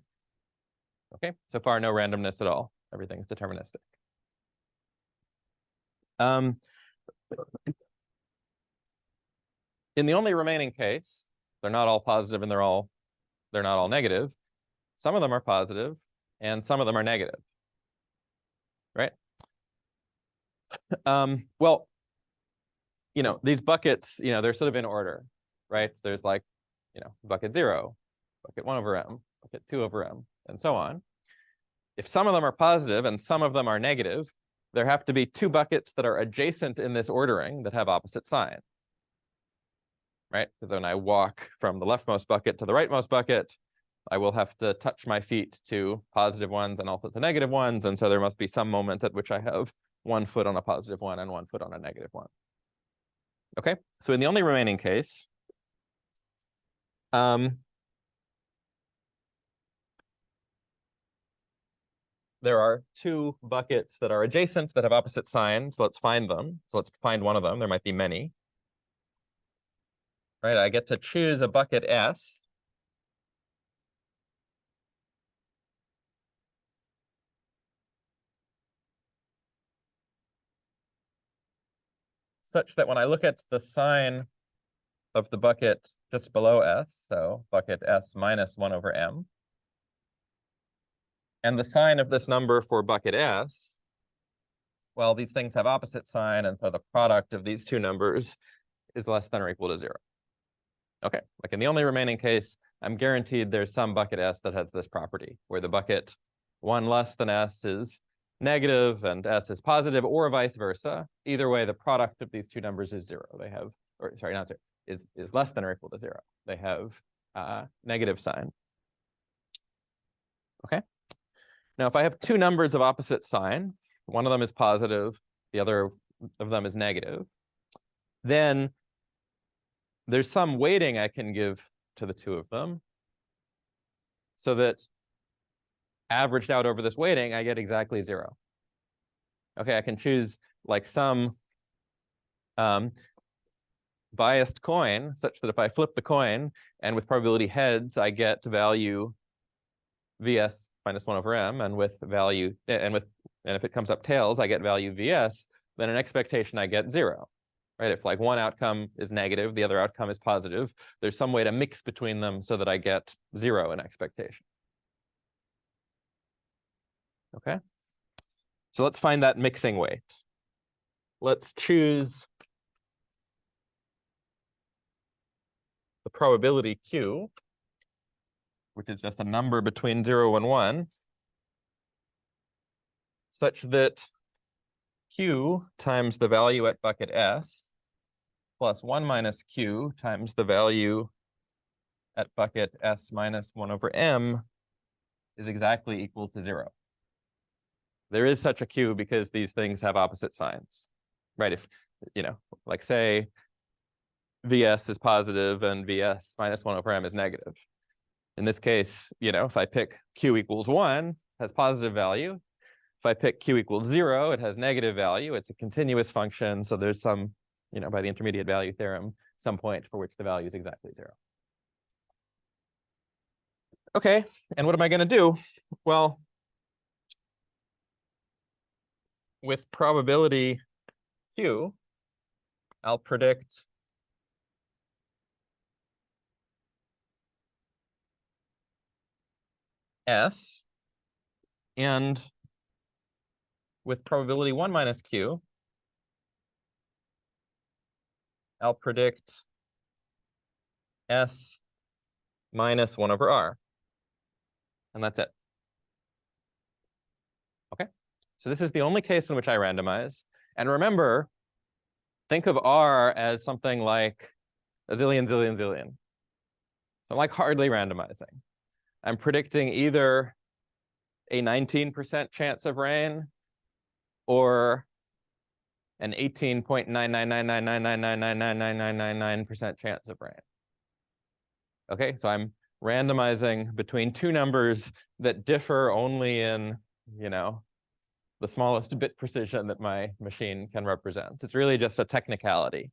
Okay, so far no randomness at all. Everything's deterministic. In the only remaining case, they're not all positive and they're not all negative. Some of them are positive and some of them are negative, right? Well, these buckets, they're sort of in order, right? There's like, bucket 0, bucket 1 over m, bucket 2 over m, and so on. If some of them are positive and some of them are negative, there have to be two buckets that are adjacent in this ordering that have opposite sign, right? Because when I walk from the leftmost bucket to the rightmost bucket, I will have to touch my feet to positive ones and also to negative ones. And so there must be some moment at which I have one foot on a positive one and one foot on a negative one. Okay, so in the only remaining case, There are two buckets that are adjacent that have opposite signs. Let's find them. So let's find one of them. There might be many. Right, I get to choose a bucket S. Such that when I look at the sign of the bucket just below S, so bucket S minus 1 over M, and the sign of this number for bucket S, well, these things have opposite sign, and so the product of these two numbers is less than or equal to 0. Okay, like in the only remaining case, I'm guaranteed there's some bucket S that has this property, where the bucket 1 less than S is negative and S is positive, or vice versa. Either way, the product of these two numbers is 0. They have, or sorry, not 0, is less than or equal to 0. They have negative sign. Okay. Now, if I have two numbers of opposite sign, one of them is positive, the other of them is negative, then there's some weighting I can give to the two of them so that averaged out over this weighting, I get exactly 0. Okay, I can choose like some biased coin such that if I flip the coin and with probability heads, I get value Vs minus 1 over M, and with value, and if it comes up tails, I get value Vs, then an expectation I get 0. Right? If like one outcome is negative, the other outcome is positive, there's some way to mix between them so that I get 0 in expectation. Okay? So let's find that mixing weight. Let's choose the probability Q, which is just a number between 0 and 1, such that Q times the value at bucket S plus 1 minus Q times the value at bucket S minus 1 over M is exactly equal to 0. There is such a Q because these things have opposite signs, right? If, like say Vs is positive and Vs minus 1 over M is negative. In this case, if I pick Q equals 1, it has positive value. If I pick Q equals 0, it has negative value. It's a continuous function, so there's some, by the intermediate value theorem, some point for which the value is exactly 0. Okay, and what am I going to do? Well, with probability Q, I'll predict S, and with probability 1 minus Q, I'll predict S minus 1 over R. And that's it. Okay, so this is the only case in which I randomize. And remember, think of R as something like a zillion, zillion, zillion. So I'm like hardly randomizing. I'm predicting either a 19% chance of rain or an 18.9999999999999% chance of rain. Okay, so I'm randomizing between two numbers that differ only in, the smallest bit precision that my machine can represent. It's really just a technicality.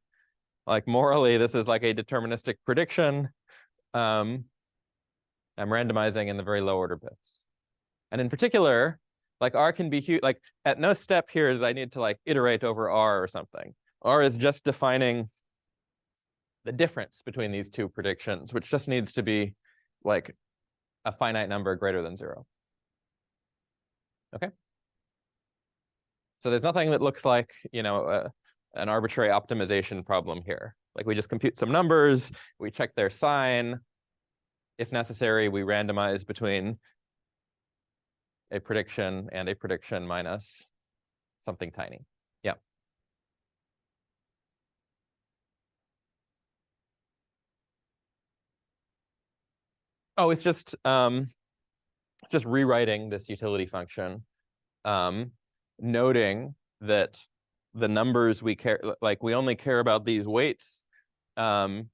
Like morally, this is like a deterministic prediction. I'm randomizing in the very low order bits. And in particular, like R can be huge, like at no step here did I need to like iterate over R or something. R is just defining the difference between these two predictions, which just needs to be like a finite number greater than 0. Okay. So there's nothing that looks like, an arbitrary optimization problem here. Like we just compute some numbers, we check their sign. If necessary, we randomize between a prediction and a prediction minus something tiny. Yeah. Oh, it's just rewriting this utility function, noting that the numbers we care, like we only care about these weights in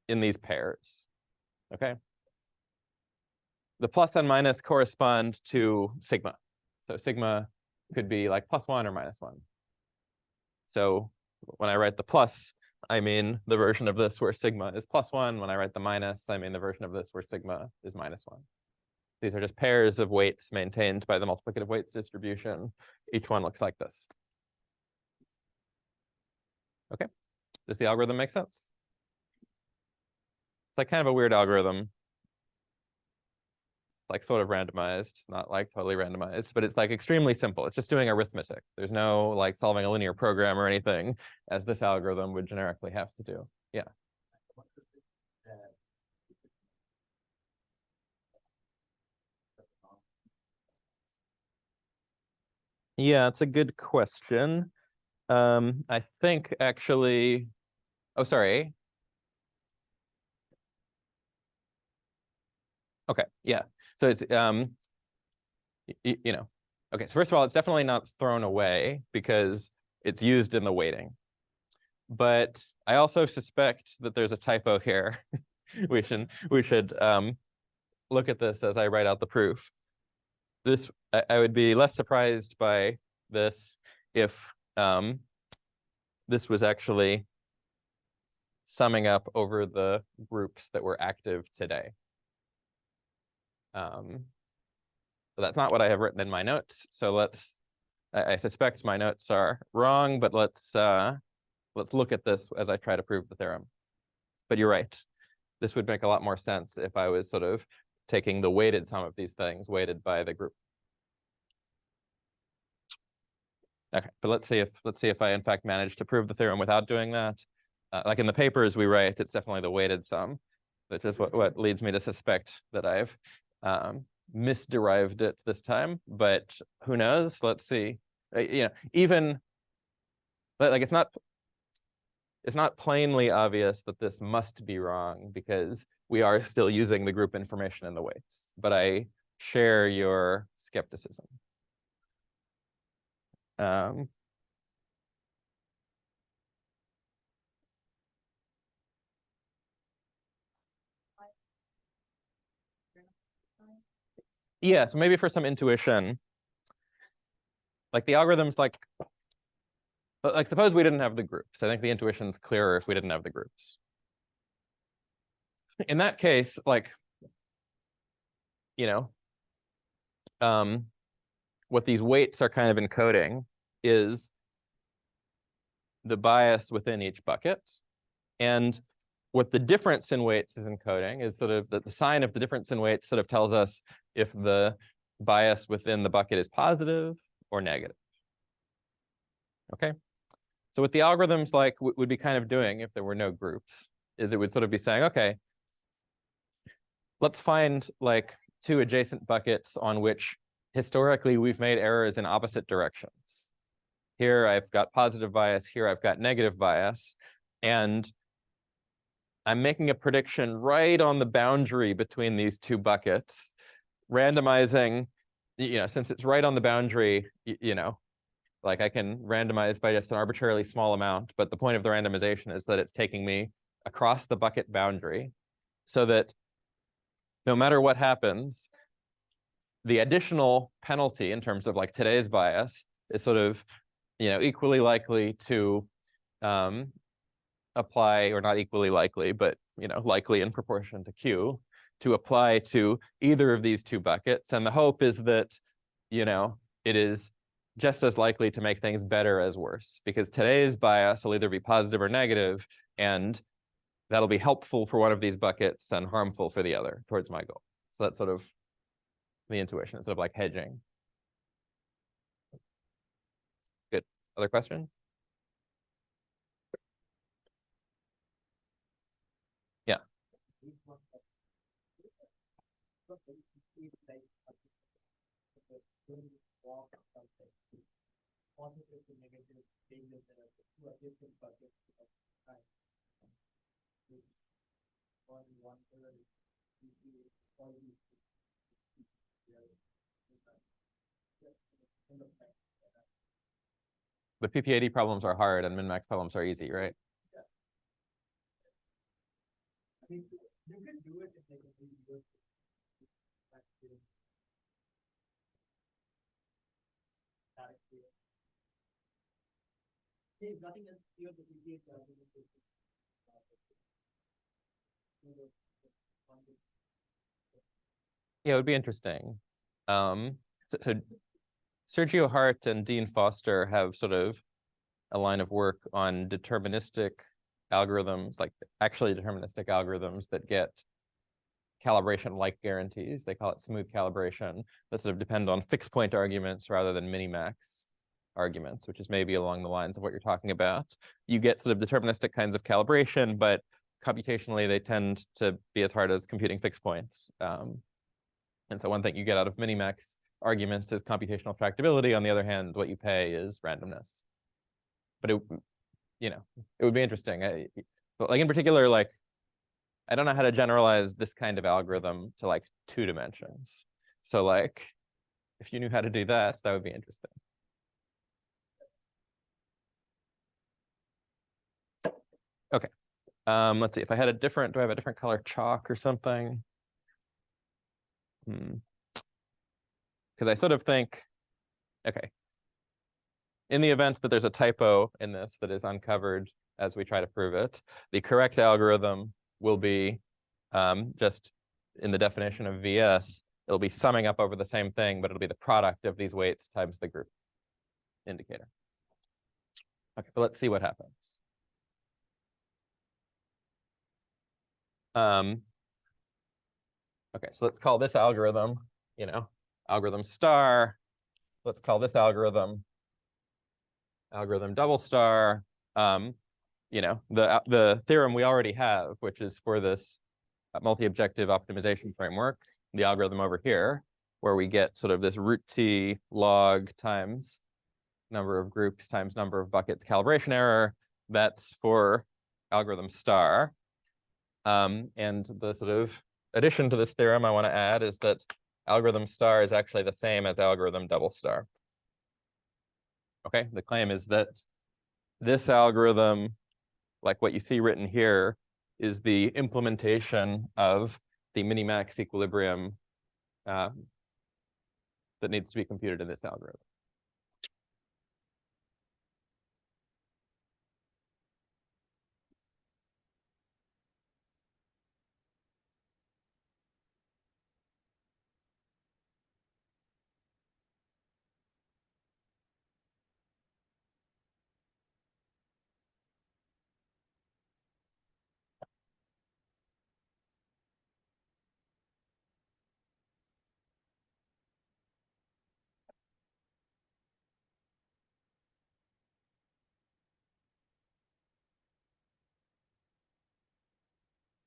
these pairs. Okay. The plus and minus correspond to sigma. So sigma could be like +1 or -1. So when I write the plus, I mean the version of this where sigma is +1. When I write the minus, I mean the version of this where sigma is -1. These are just pairs of weights maintained by the multiplicative weights distribution. Each one looks like this. Okay, does the algorithm make sense? It's like kind of a weird algorithm. Like sort of randomized, not like totally randomized, but it's like extremely simple. It's just doing arithmetic. There's no like solving a linear program or anything, as this algorithm would generically have to do. Yeah. Yeah, it's a good question. I think actually, oh, sorry. Okay, yeah. So it's, you know, okay, so first of all, it's definitely not thrown away because it's used in the weighting. But I also suspect that there's a typo here. we should look at this as I write out the proof. This, I would be less surprised by this if this was actually summing up over the groups that were active today. So that's not what I have written in my notes. So I suspect my notes are wrong, but let's look at this as I try to prove the theorem. But you're right. This would make a lot more sense if I was sort of taking the weighted sum of these things, weighted by the group. Okay, but let's see if I in fact manage to prove the theorem without doing that. Like in the papers we write, it's definitely the weighted sum, which is what leads me to suspect that I've misderived it this time. But who knows? Let's see. You know, even like it's not plainly obvious that this must be wrong because we are still using the group information in the weights. But I share your skepticism. Yeah, so maybe for some intuition, like the algorithms, like suppose we didn't have the groups. I think the intuition's clearer if we didn't have the groups. In that case, like, you know, what these weights are kind of encoding is the bias within each bucket. And what the difference in weights is encoding is sort of the sign of the difference in weights sort of tells us if the bias within the bucket is positive or negative. Okay. So what the algorithms like would be kind of doing if there were no groups is it would sort of be saying, okay, let's find like two adjacent buckets on which historically we've made errors in opposite directions. Here I've got positive bias, here I've got negative bias, and I'm making a prediction right on the boundary between these two buckets, randomizing, you know, since it's right on the boundary, you know, like I can randomize by just an arbitrarily small amount, but the point of the randomization is that it's taking me across the bucket boundary so that no matter what happens, the additional penalty in terms of like today's bias is sort of, you know, equally likely to apply, or not equally likely, but, you know, likely in proportion to Q, to apply to either of these two buckets. And the hope is that, you know, it is just as likely to make things better as worse, because today's bias will either be positive or negative, and that'll be helpful for one of these buckets and harmful for the other towards my goal. So that's sort of the intuition. It's sort of like hedging. Good. Other question? Yeah. The PPAD problems are hard and min-max problems are easy, right? You could do it if they could do it. Nothing else here that you Yeah, it would be interesting. So Sergio Hart and Dean Foster have sort of a line of work on deterministic algorithms, like actually deterministic algorithms that get calibration-like guarantees. They call it smooth calibration, that sort of depend on fixed point arguments rather than minimax arguments, which is maybe along the lines of what you're talking about. You get sort of deterministic kinds of calibration, but computationally they tend to be as hard as computing fixed points. And so one thing you get out of minimax arguments is computational tractability. On the other hand, what you pay is randomness. But it would be interesting. But like in particular, like I don't know how to generalize this kind of algorithm to like 2 dimensions. So like if you knew how to do that, that would be interesting. Okay. Let's see if I had do I have a different color chalk or something? Because I sort of think, okay, in the event that there's a typo in this that is uncovered as we try to prove it, the correct algorithm will be just in the definition of VS, it'll be summing up over the same thing, but it'll be the product of these weights times the group indicator. Okay, but let's see what happens. Okay, so let's call this algorithm, algorithm star. Let's call this algorithm double star. The theorem we already have, which is for this multi-objective optimization framework, the algorithm over here, where we get sort of this root T log times number of groups times number of buckets calibration error. That's for algorithm star. And the sort of addition to this theorem I want to add is that algorithm star is actually the same as algorithm double star. Okay, the claim is that this algorithm, like what you see written here, is the implementation of the minimax equilibrium that needs to be computed in this algorithm.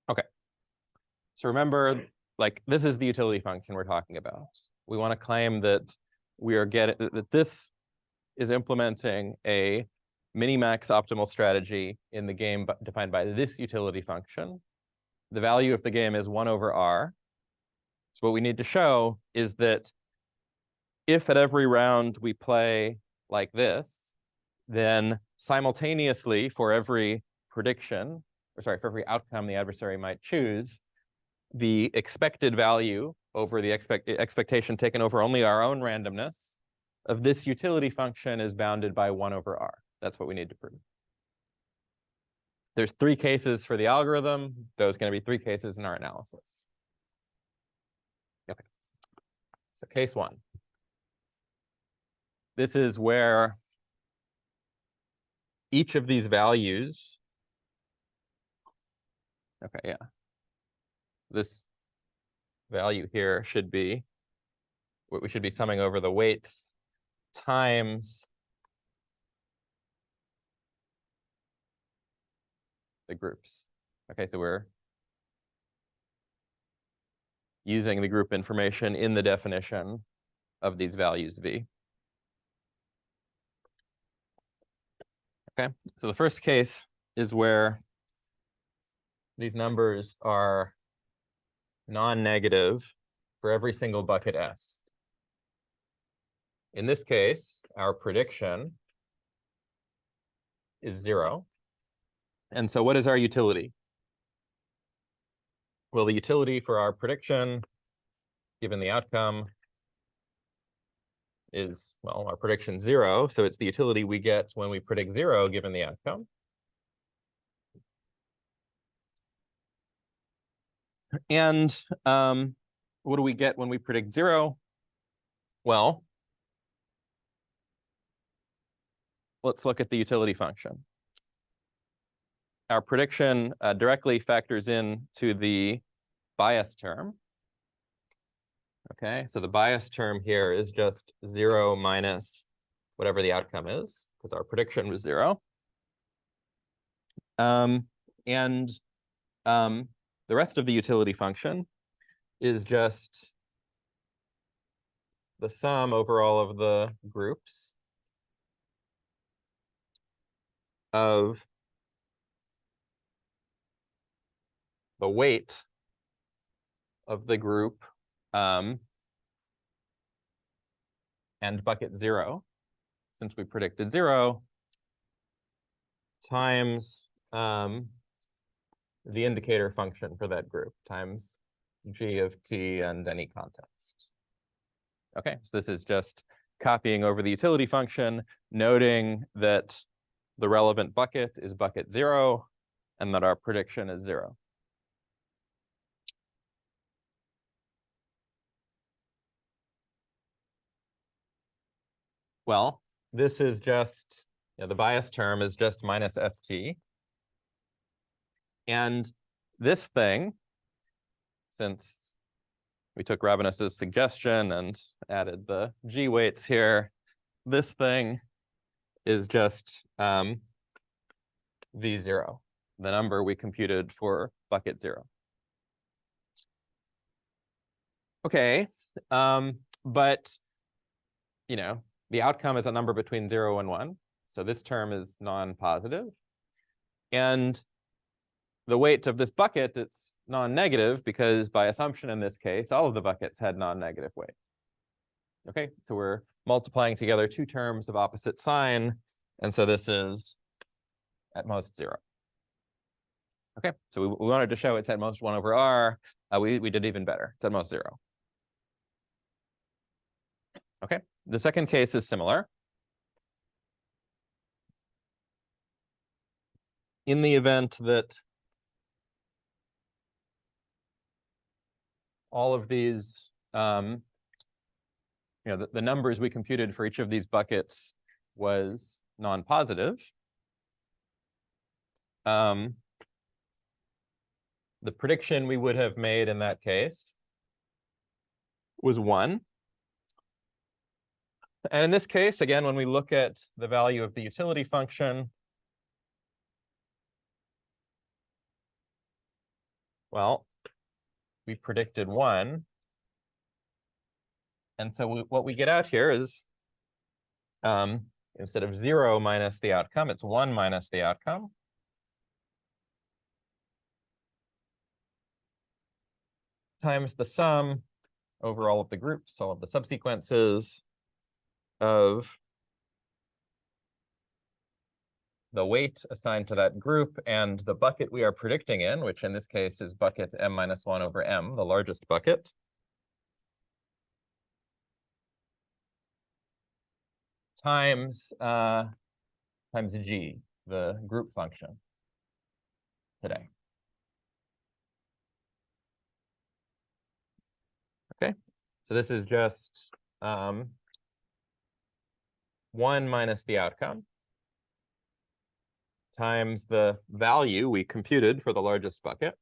Okay. So remember, like this is the utility function we're talking about. We want to claim that that this is implementing a minimax optimal strategy in the game defined by this utility function. The value of the game is 1 over R. So what we need to show is that if at every round we play like this, then simultaneously for every prediction, for every outcome the adversary might choose, the expected value over the expectation taken over only our own randomness of this utility function is bounded by 1 over R. That's what we need to prove. There's 3 cases for the algorithm. Those are going to be 3 cases in our analysis. Okay. So case 1. This is where each of these values, okay, yeah. This value here should be what we should be summing over the weights times the groups. Okay, so we're using the group information in the definition of these values V. Okay, so the first case is where these numbers are non-negative for every single bucket S. In this case, our prediction is 0. And so what is our utility? Well, the utility for our prediction, given the outcome, is, well, our prediction 0. So it's the utility we get when we predict 0 given the outcome. And what do we get when we predict 0? Well, let's look at the utility function. Our prediction directly factors in to the bias term. Okay, so the bias term here is just 0 minus whatever the outcome is, because our prediction was 0. The rest of the utility function is just the sum over all of the groups of the weight of the group and bucket 0, since we predicted 0, times the indicator function for that group, times g of t and any context. Okay, so this is just copying over the utility function, noting that the relevant bucket is bucket 0, and that our prediction is 0. Well, this is just, the bias term is just minus st. And this thing, since we took Ravenous' suggestion and added the g weights here, this thing is just v0, the number we computed for bucket 0. Okay, but the outcome is a number between 0 and 1. So this term is non-positive. And the weight of this bucket, it's non-negative because by assumption in this case, all of the buckets had non-negative weight. Okay, so we're multiplying together two terms of opposite sign. And so this is at most 0. Okay, so we wanted to show it's at most 1 over r. We did even better. It's at most 0. Okay, the second case is similar. In the event that all of these, the numbers we computed for each of these buckets was non-positive, the prediction we would have made in that case was 1. And in this case, again, when we look at the value of the utility function, well, we predicted 1. And so what we get out here is, instead of 0 minus the outcome, it's 1 minus the outcome. Times the sum over all of the groups, all of the subsequences of the weight assigned to that group and the bucket we are predicting in, which in this case is bucket m minus 1 over m, the largest bucket. Times g, the group function today. Okay, so this is just 1 minus the outcome times the value we computed for the largest bucket.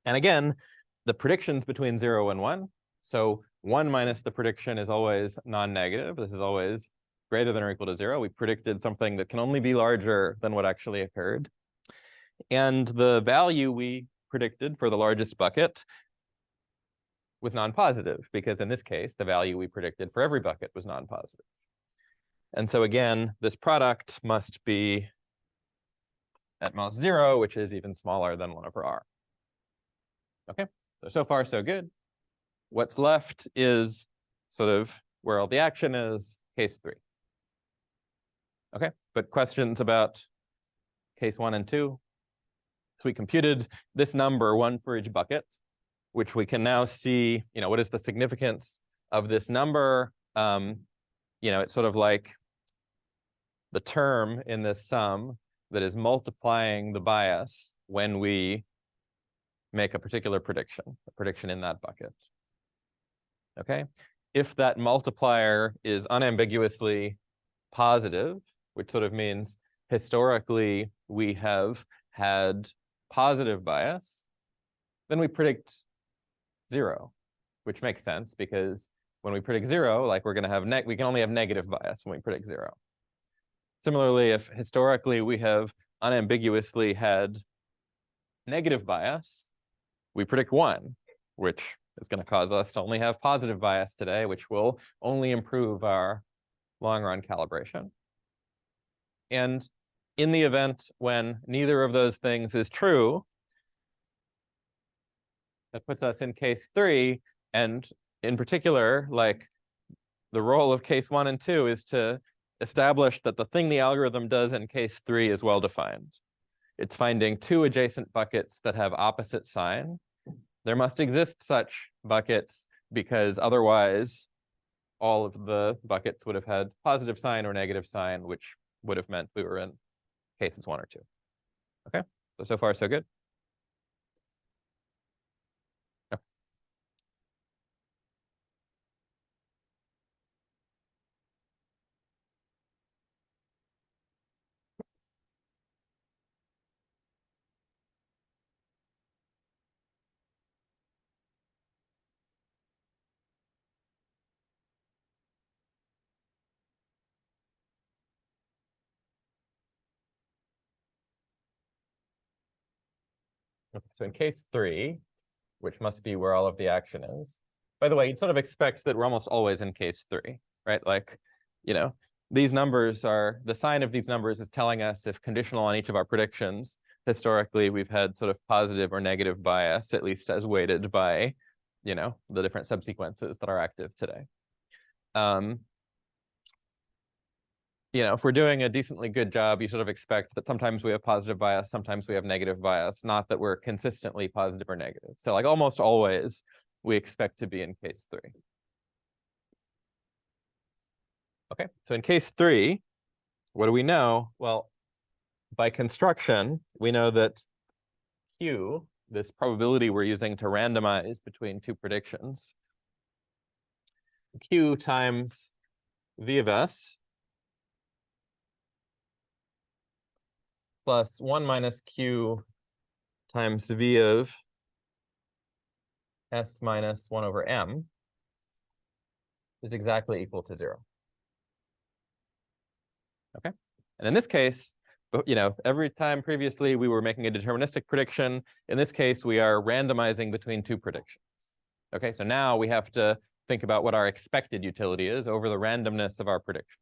And again, the prediction's between 0 and 1. So 1 minus the prediction is always non-negative. This is always greater than or equal to 0. We predicted something that can only be larger than what actually occurred. And the value we predicted for the largest bucket was non-positive, because in this case, the value we predicted for every bucket was non-positive. And so again, this product must be at most 0, which is even smaller than 1 over r. Okay, so far so good. What's left is sort of where all the action is, case 3. Okay, but questions about case 1 and 2? So we computed this number, one for each bucket, which we can now see, what is the significance of this number? It's sort of like the term in this sum that is multiplying the bias when we make a particular prediction, a prediction in that bucket. Okay? If that multiplier is unambiguously positive, which sort of means historically we have had positive bias, then we predict 0, which makes sense because when we predict 0, like we're going to have we can only have negative bias when we predict 0. Similarly, if historically we have unambiguously had negative bias, we predict 1, which is going to cause us to only have positive bias today, which will only improve our long-run calibration. And in the event when neither of those things is true, that puts us in case 3, and in particular, like the role of case 1 and 2 is to establish that the thing the algorithm does in case 3 is well defined. It's finding 2 adjacent buckets that have opposite sign. There must exist such buckets because otherwise all of the buckets would have had positive sign or negative sign, which would have meant we were in cases 1 or 2. Okay, so far so good. Okay. So in case 3, which must be where all of the action is. By the way, you'd sort of expect that we're almost always in case 3, right? Like, these numbers are, the sign of these numbers is telling us if conditional on each of our predictions, historically we've had sort of positive or negative bias, at least as weighted by, the different subsequences that are active today. If we're doing a decently good job, you sort of expect that sometimes we have positive bias, sometimes we have negative bias, not that we're consistently positive or negative. So like almost always, we expect to be in case 3. Okay, so in case 3, what do we know? Well, by construction, we know that Q, this probability we're using to randomize between 2 predictions, Q times V of S plus 1 minus Q times V of S minus 1 over M is exactly equal to 0. Okay, and in this case, every time previously we were making a deterministic prediction. In this case, we are randomizing between 2 predictions. Okay, so now we have to think about what our expected utility is over the randomness of our prediction.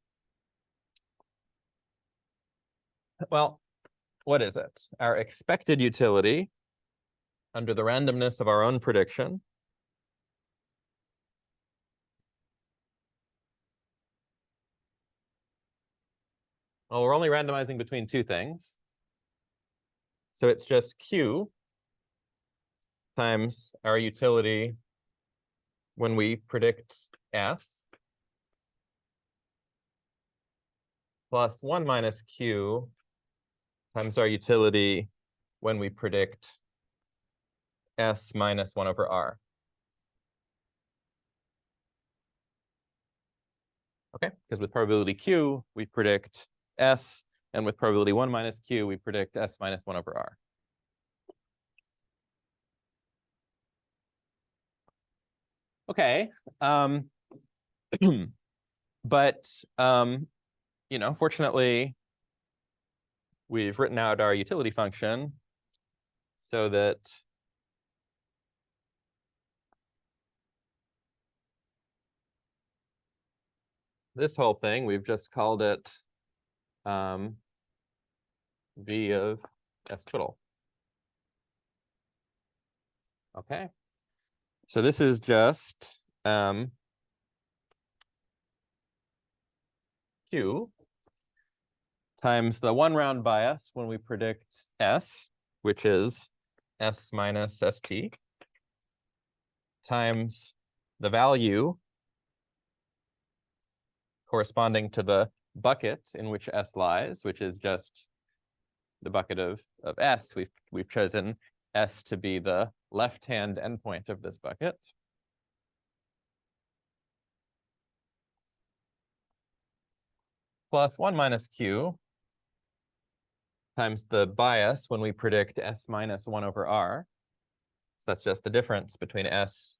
Well, what is it? Our expected utility under the randomness of our own prediction well, we're only randomizing between 2 things. So it's just Q times our utility when we predict S plus 1 minus Q times our utility when we predict S minus 1 over R. Okay, because with probability Q, we predict S, and with probability 1 minus Q, we predict S minus 1 over R. Okay, but, fortunately, we've written out our utility function so that this whole thing, we've just called it V of S twiddle. Okay, so this is just Q times the 1 round bias when we predict S which is S minus ST, times the value corresponding to the bucket in which S lies, which is just the bucket of S. We've chosen S to be the left-hand endpoint of this bucket. Plus 1 minus Q times the bias when we predict S minus 1 over R. So that's just the difference between S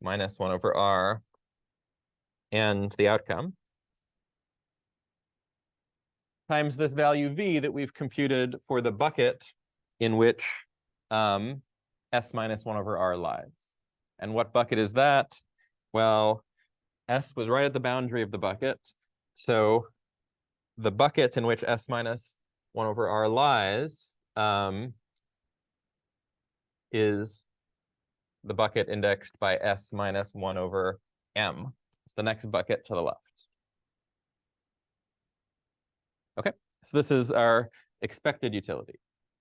minus 1 over R and the outcome, times this value V that we've computed for the bucket in which S minus 1 over R lies. And what bucket is that? Well, S was right at the boundary of the bucket. So the bucket in which S minus 1 over R lies is the bucket indexed by S minus 1 over M. It's the next bucket to the left. Okay, so this is our expected utility.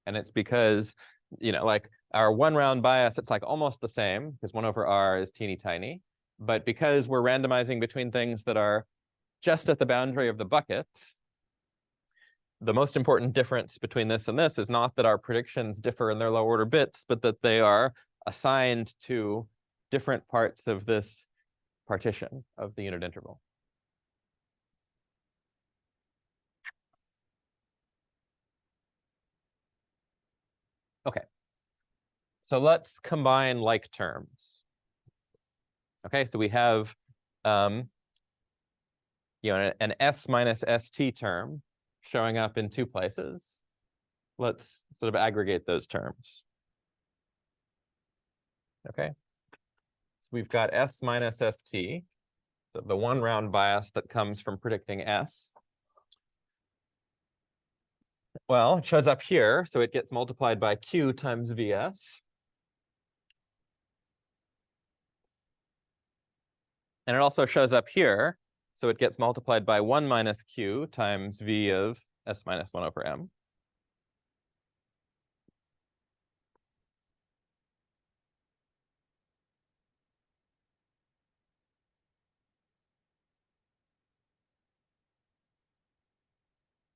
And it's because, like our one round bias, it's like almost the same because 1 over R is teeny tiny. But because we're randomizing between things that are just at the boundary of the buckets, the most important difference between this and this is not that our predictions differ in their low order bits, but that they are assigned to different parts of this partition of the unit interval. Okay, so let's combine like terms. Okay, so we have an S minus ST term showing up in two places. Let's sort of aggregate those terms. Okay, so we've got S minus ST, so the one round bias that comes from predicting S. Well, it shows up here, so it gets multiplied by Q times VS. And it also shows up here, so it gets multiplied by 1 minus Q times V of S minus 1 over M.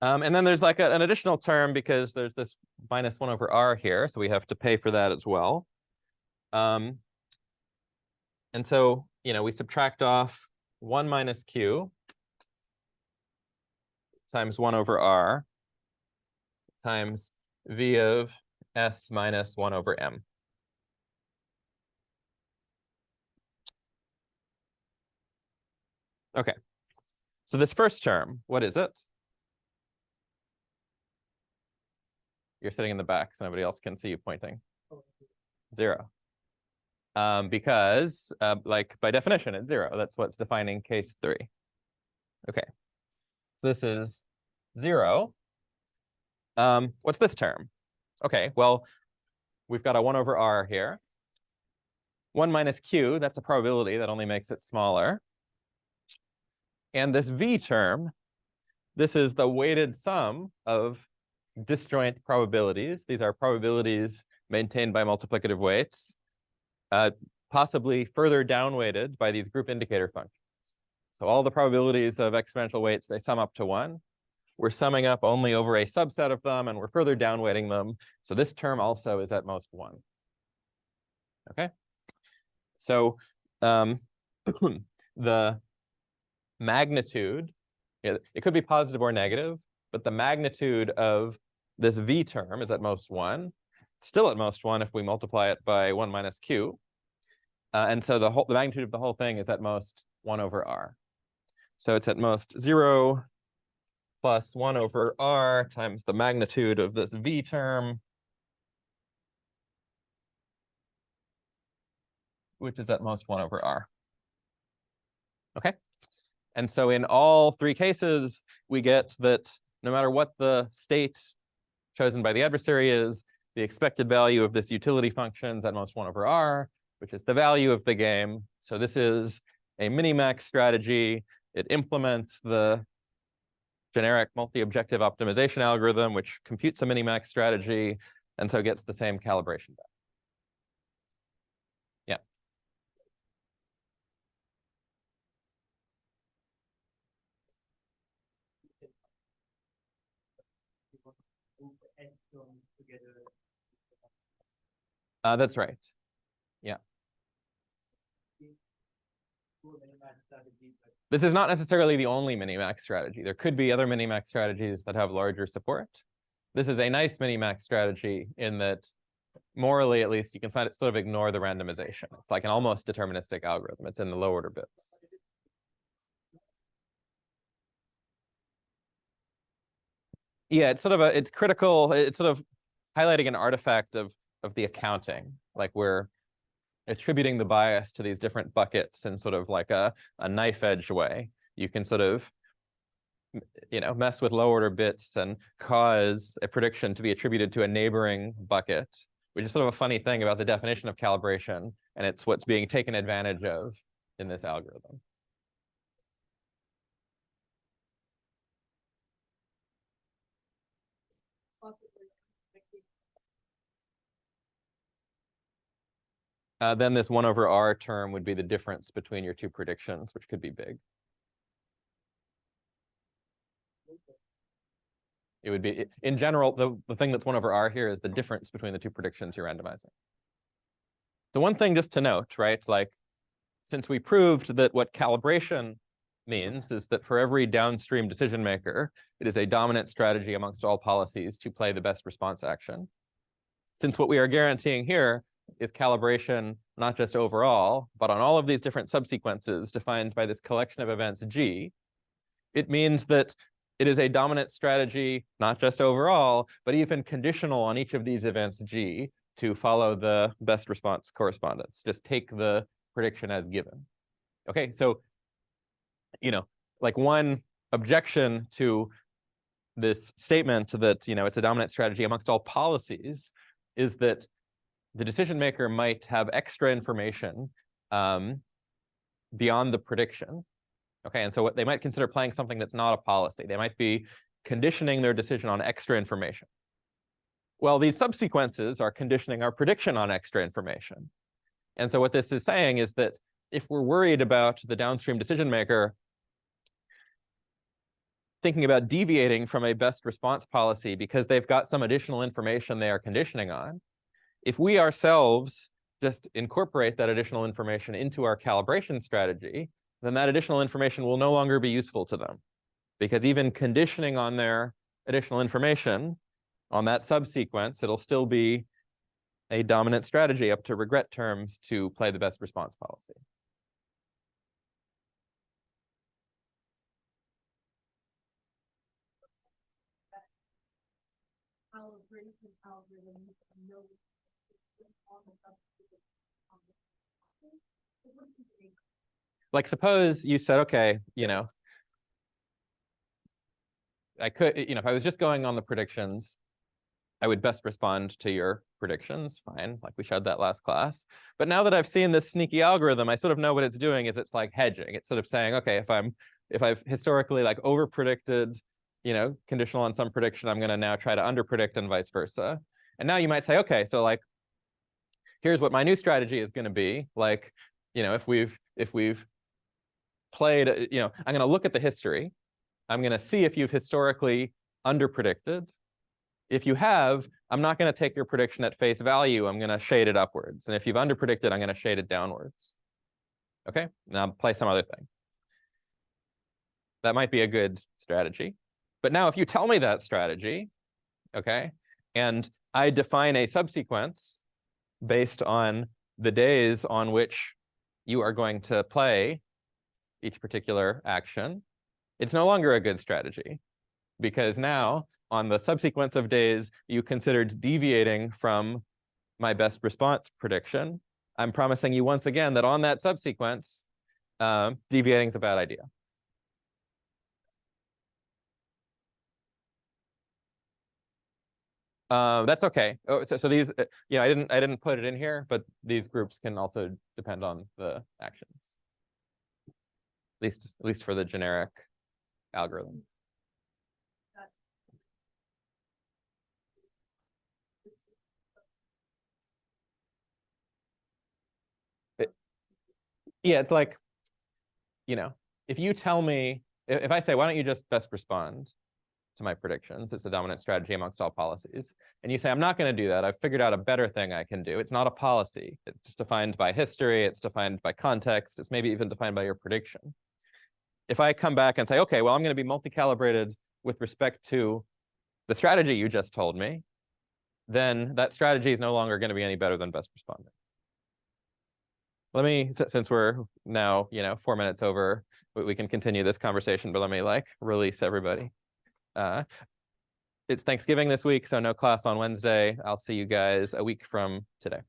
And then there's like an additional term because there's this minus 1 over R here, so we have to pay for that as well. And so, we subtract off 1 minus Q times 1 over R times V of S minus 1 over M. Okay, so this first term, what is it? You're sitting in the back, so nobody else can see you pointing. 0. Because, like, by definition, it's 0. That's what's defining case 3. Okay, so this is 0. What's this term? Okay, well, we've got a 1 over R here. 1 minus Q, that's a probability that only makes it smaller. And this V term, this is the weighted sum of disjoint probabilities. These are probabilities maintained by multiplicative weights, possibly further downweighted by these group indicator functions. So all the probabilities of exponential weights, they sum up to 1. We're summing up only over a subset of them, and we're further downweighting them. So this term also is at most 1. Okay? So the magnitude, it could be positive or negative, but the magnitude of this V term is at most 1. Still at most 1 if we multiply it by 1 minus Q. And so the magnitude of the whole thing is at most 1 over R. So it's at most 0 plus 1 over R times the magnitude of this V term, which is at most 1 over R. Okay? And so in all three cases, we get that no matter what the state chosen by the adversary is, the expected value of this utility function is at most 1 over R, which is the value of the game. So this is a minimax strategy. It implements the generic multi-objective optimization algorithm, which computes a minimax strategy. and so gets the same calibration back. Yeah. That's right. Yeah. This is not necessarily the only minimax strategy. There could be other minimax strategies that have larger support. This is a nice minimax strategy in that, morally at least, you can sort of ignore the randomization. It's like an almost deterministic algorithm. It's in the low order bits. Yeah, it's critical. It's sort of highlighting an artifact of the accounting. Like we're attributing the bias to these different buckets in sort of like a knife edge way. You can sort of, mess with low order bits and cause a prediction to be attributed to a neighboring bucket, which is sort of a funny thing about the definition of calibration, and it's what's being taken advantage of in this algorithm. Then this 1 over r term would be the difference between your two predictions, which could be big. It would be, in general, the thing that's 1 over r here is the difference between the two predictions you're randomizing. So one thing just to note, right? Like, since we proved that what calibration means is that for every downstream decision maker, it is a dominant strategy amongst all policies to play the best response action. Since what we are guaranteeing here is calibration, not just overall, but on all of these different subsequences defined by this collection of events G, it means that it is a dominant strategy, not just overall, but even conditional on each of these events G to follow the best response correspondence. Just take the prediction as given. Okay, so, like one objection to this statement that, it's a dominant strategy amongst all policies is that the decision maker might have extra information beyond the prediction. Okay, and so what they might consider playing something that's not a policy. They might be conditioning their decision on extra information. Well, these subsequences are conditioning our prediction on extra information. And so what this is saying is that if we're worried about the downstream decision maker thinking about deviating from a best response policy because they've got some additional information they are conditioning on, if we ourselves just incorporate that additional information into our calibration strategy, then that additional information will no longer be useful to them. Because even conditioning on their additional information on that subsequence, it'll still be a dominant strategy up to regret terms to play the best response policy. Like, suppose you said, okay, I could, if I was just going on the predictions, I would best respond to your predictions. Fine, like we showed that last class. But now that I've seen this sneaky algorithm, I sort of know what it's doing is it's like hedging. It's sort of saying, okay, if I've historically like over predicted, conditional on some prediction, I'm going to now try to under predict and vice versa. And now you might say, okay, so like, here's what my new strategy is going to be. Like, if we've played, I'm going to look at the history. I'm going to see if you've historically under predicted. If you have, I'm not going to take your prediction at face value. I'm going to shade it upwards. And if you've under predicted, I'm going to shade it downwards. Okay, now play some other thing. That might be a good strategy. But now if you tell me that strategy, okay, and I define a subsequence based on the days on which you are going to play each particular action, it's no longer a good strategy. Because now, on the subsequence of days you considered deviating from my best response prediction, I'm promising you once again that on that subsequence, deviating is a bad idea. That's okay. Oh, so these, I didn't put it in here, but these groups can also depend on the actions. At least for the generic algorithm. Yeah, it's like, if you tell me, if I say, why don't you just best respond to my predictions? It's a dominant strategy amongst all policies. And you say, I'm not going to do that. I've figured out a better thing I can do. It's not a policy. It's defined by history. It's defined by context. It's maybe even defined by your prediction. If I come back and say, okay, well, I'm going to be multi-calibrated with respect to the strategy you just told me, then that strategy is no longer going to be any better than best responding. Let me, since we're now, 4 minutes over, we can continue this conversation, but let me release everybody. It's Thanksgiving this week, so no class on Wednesday. I'll see you guys a week from today.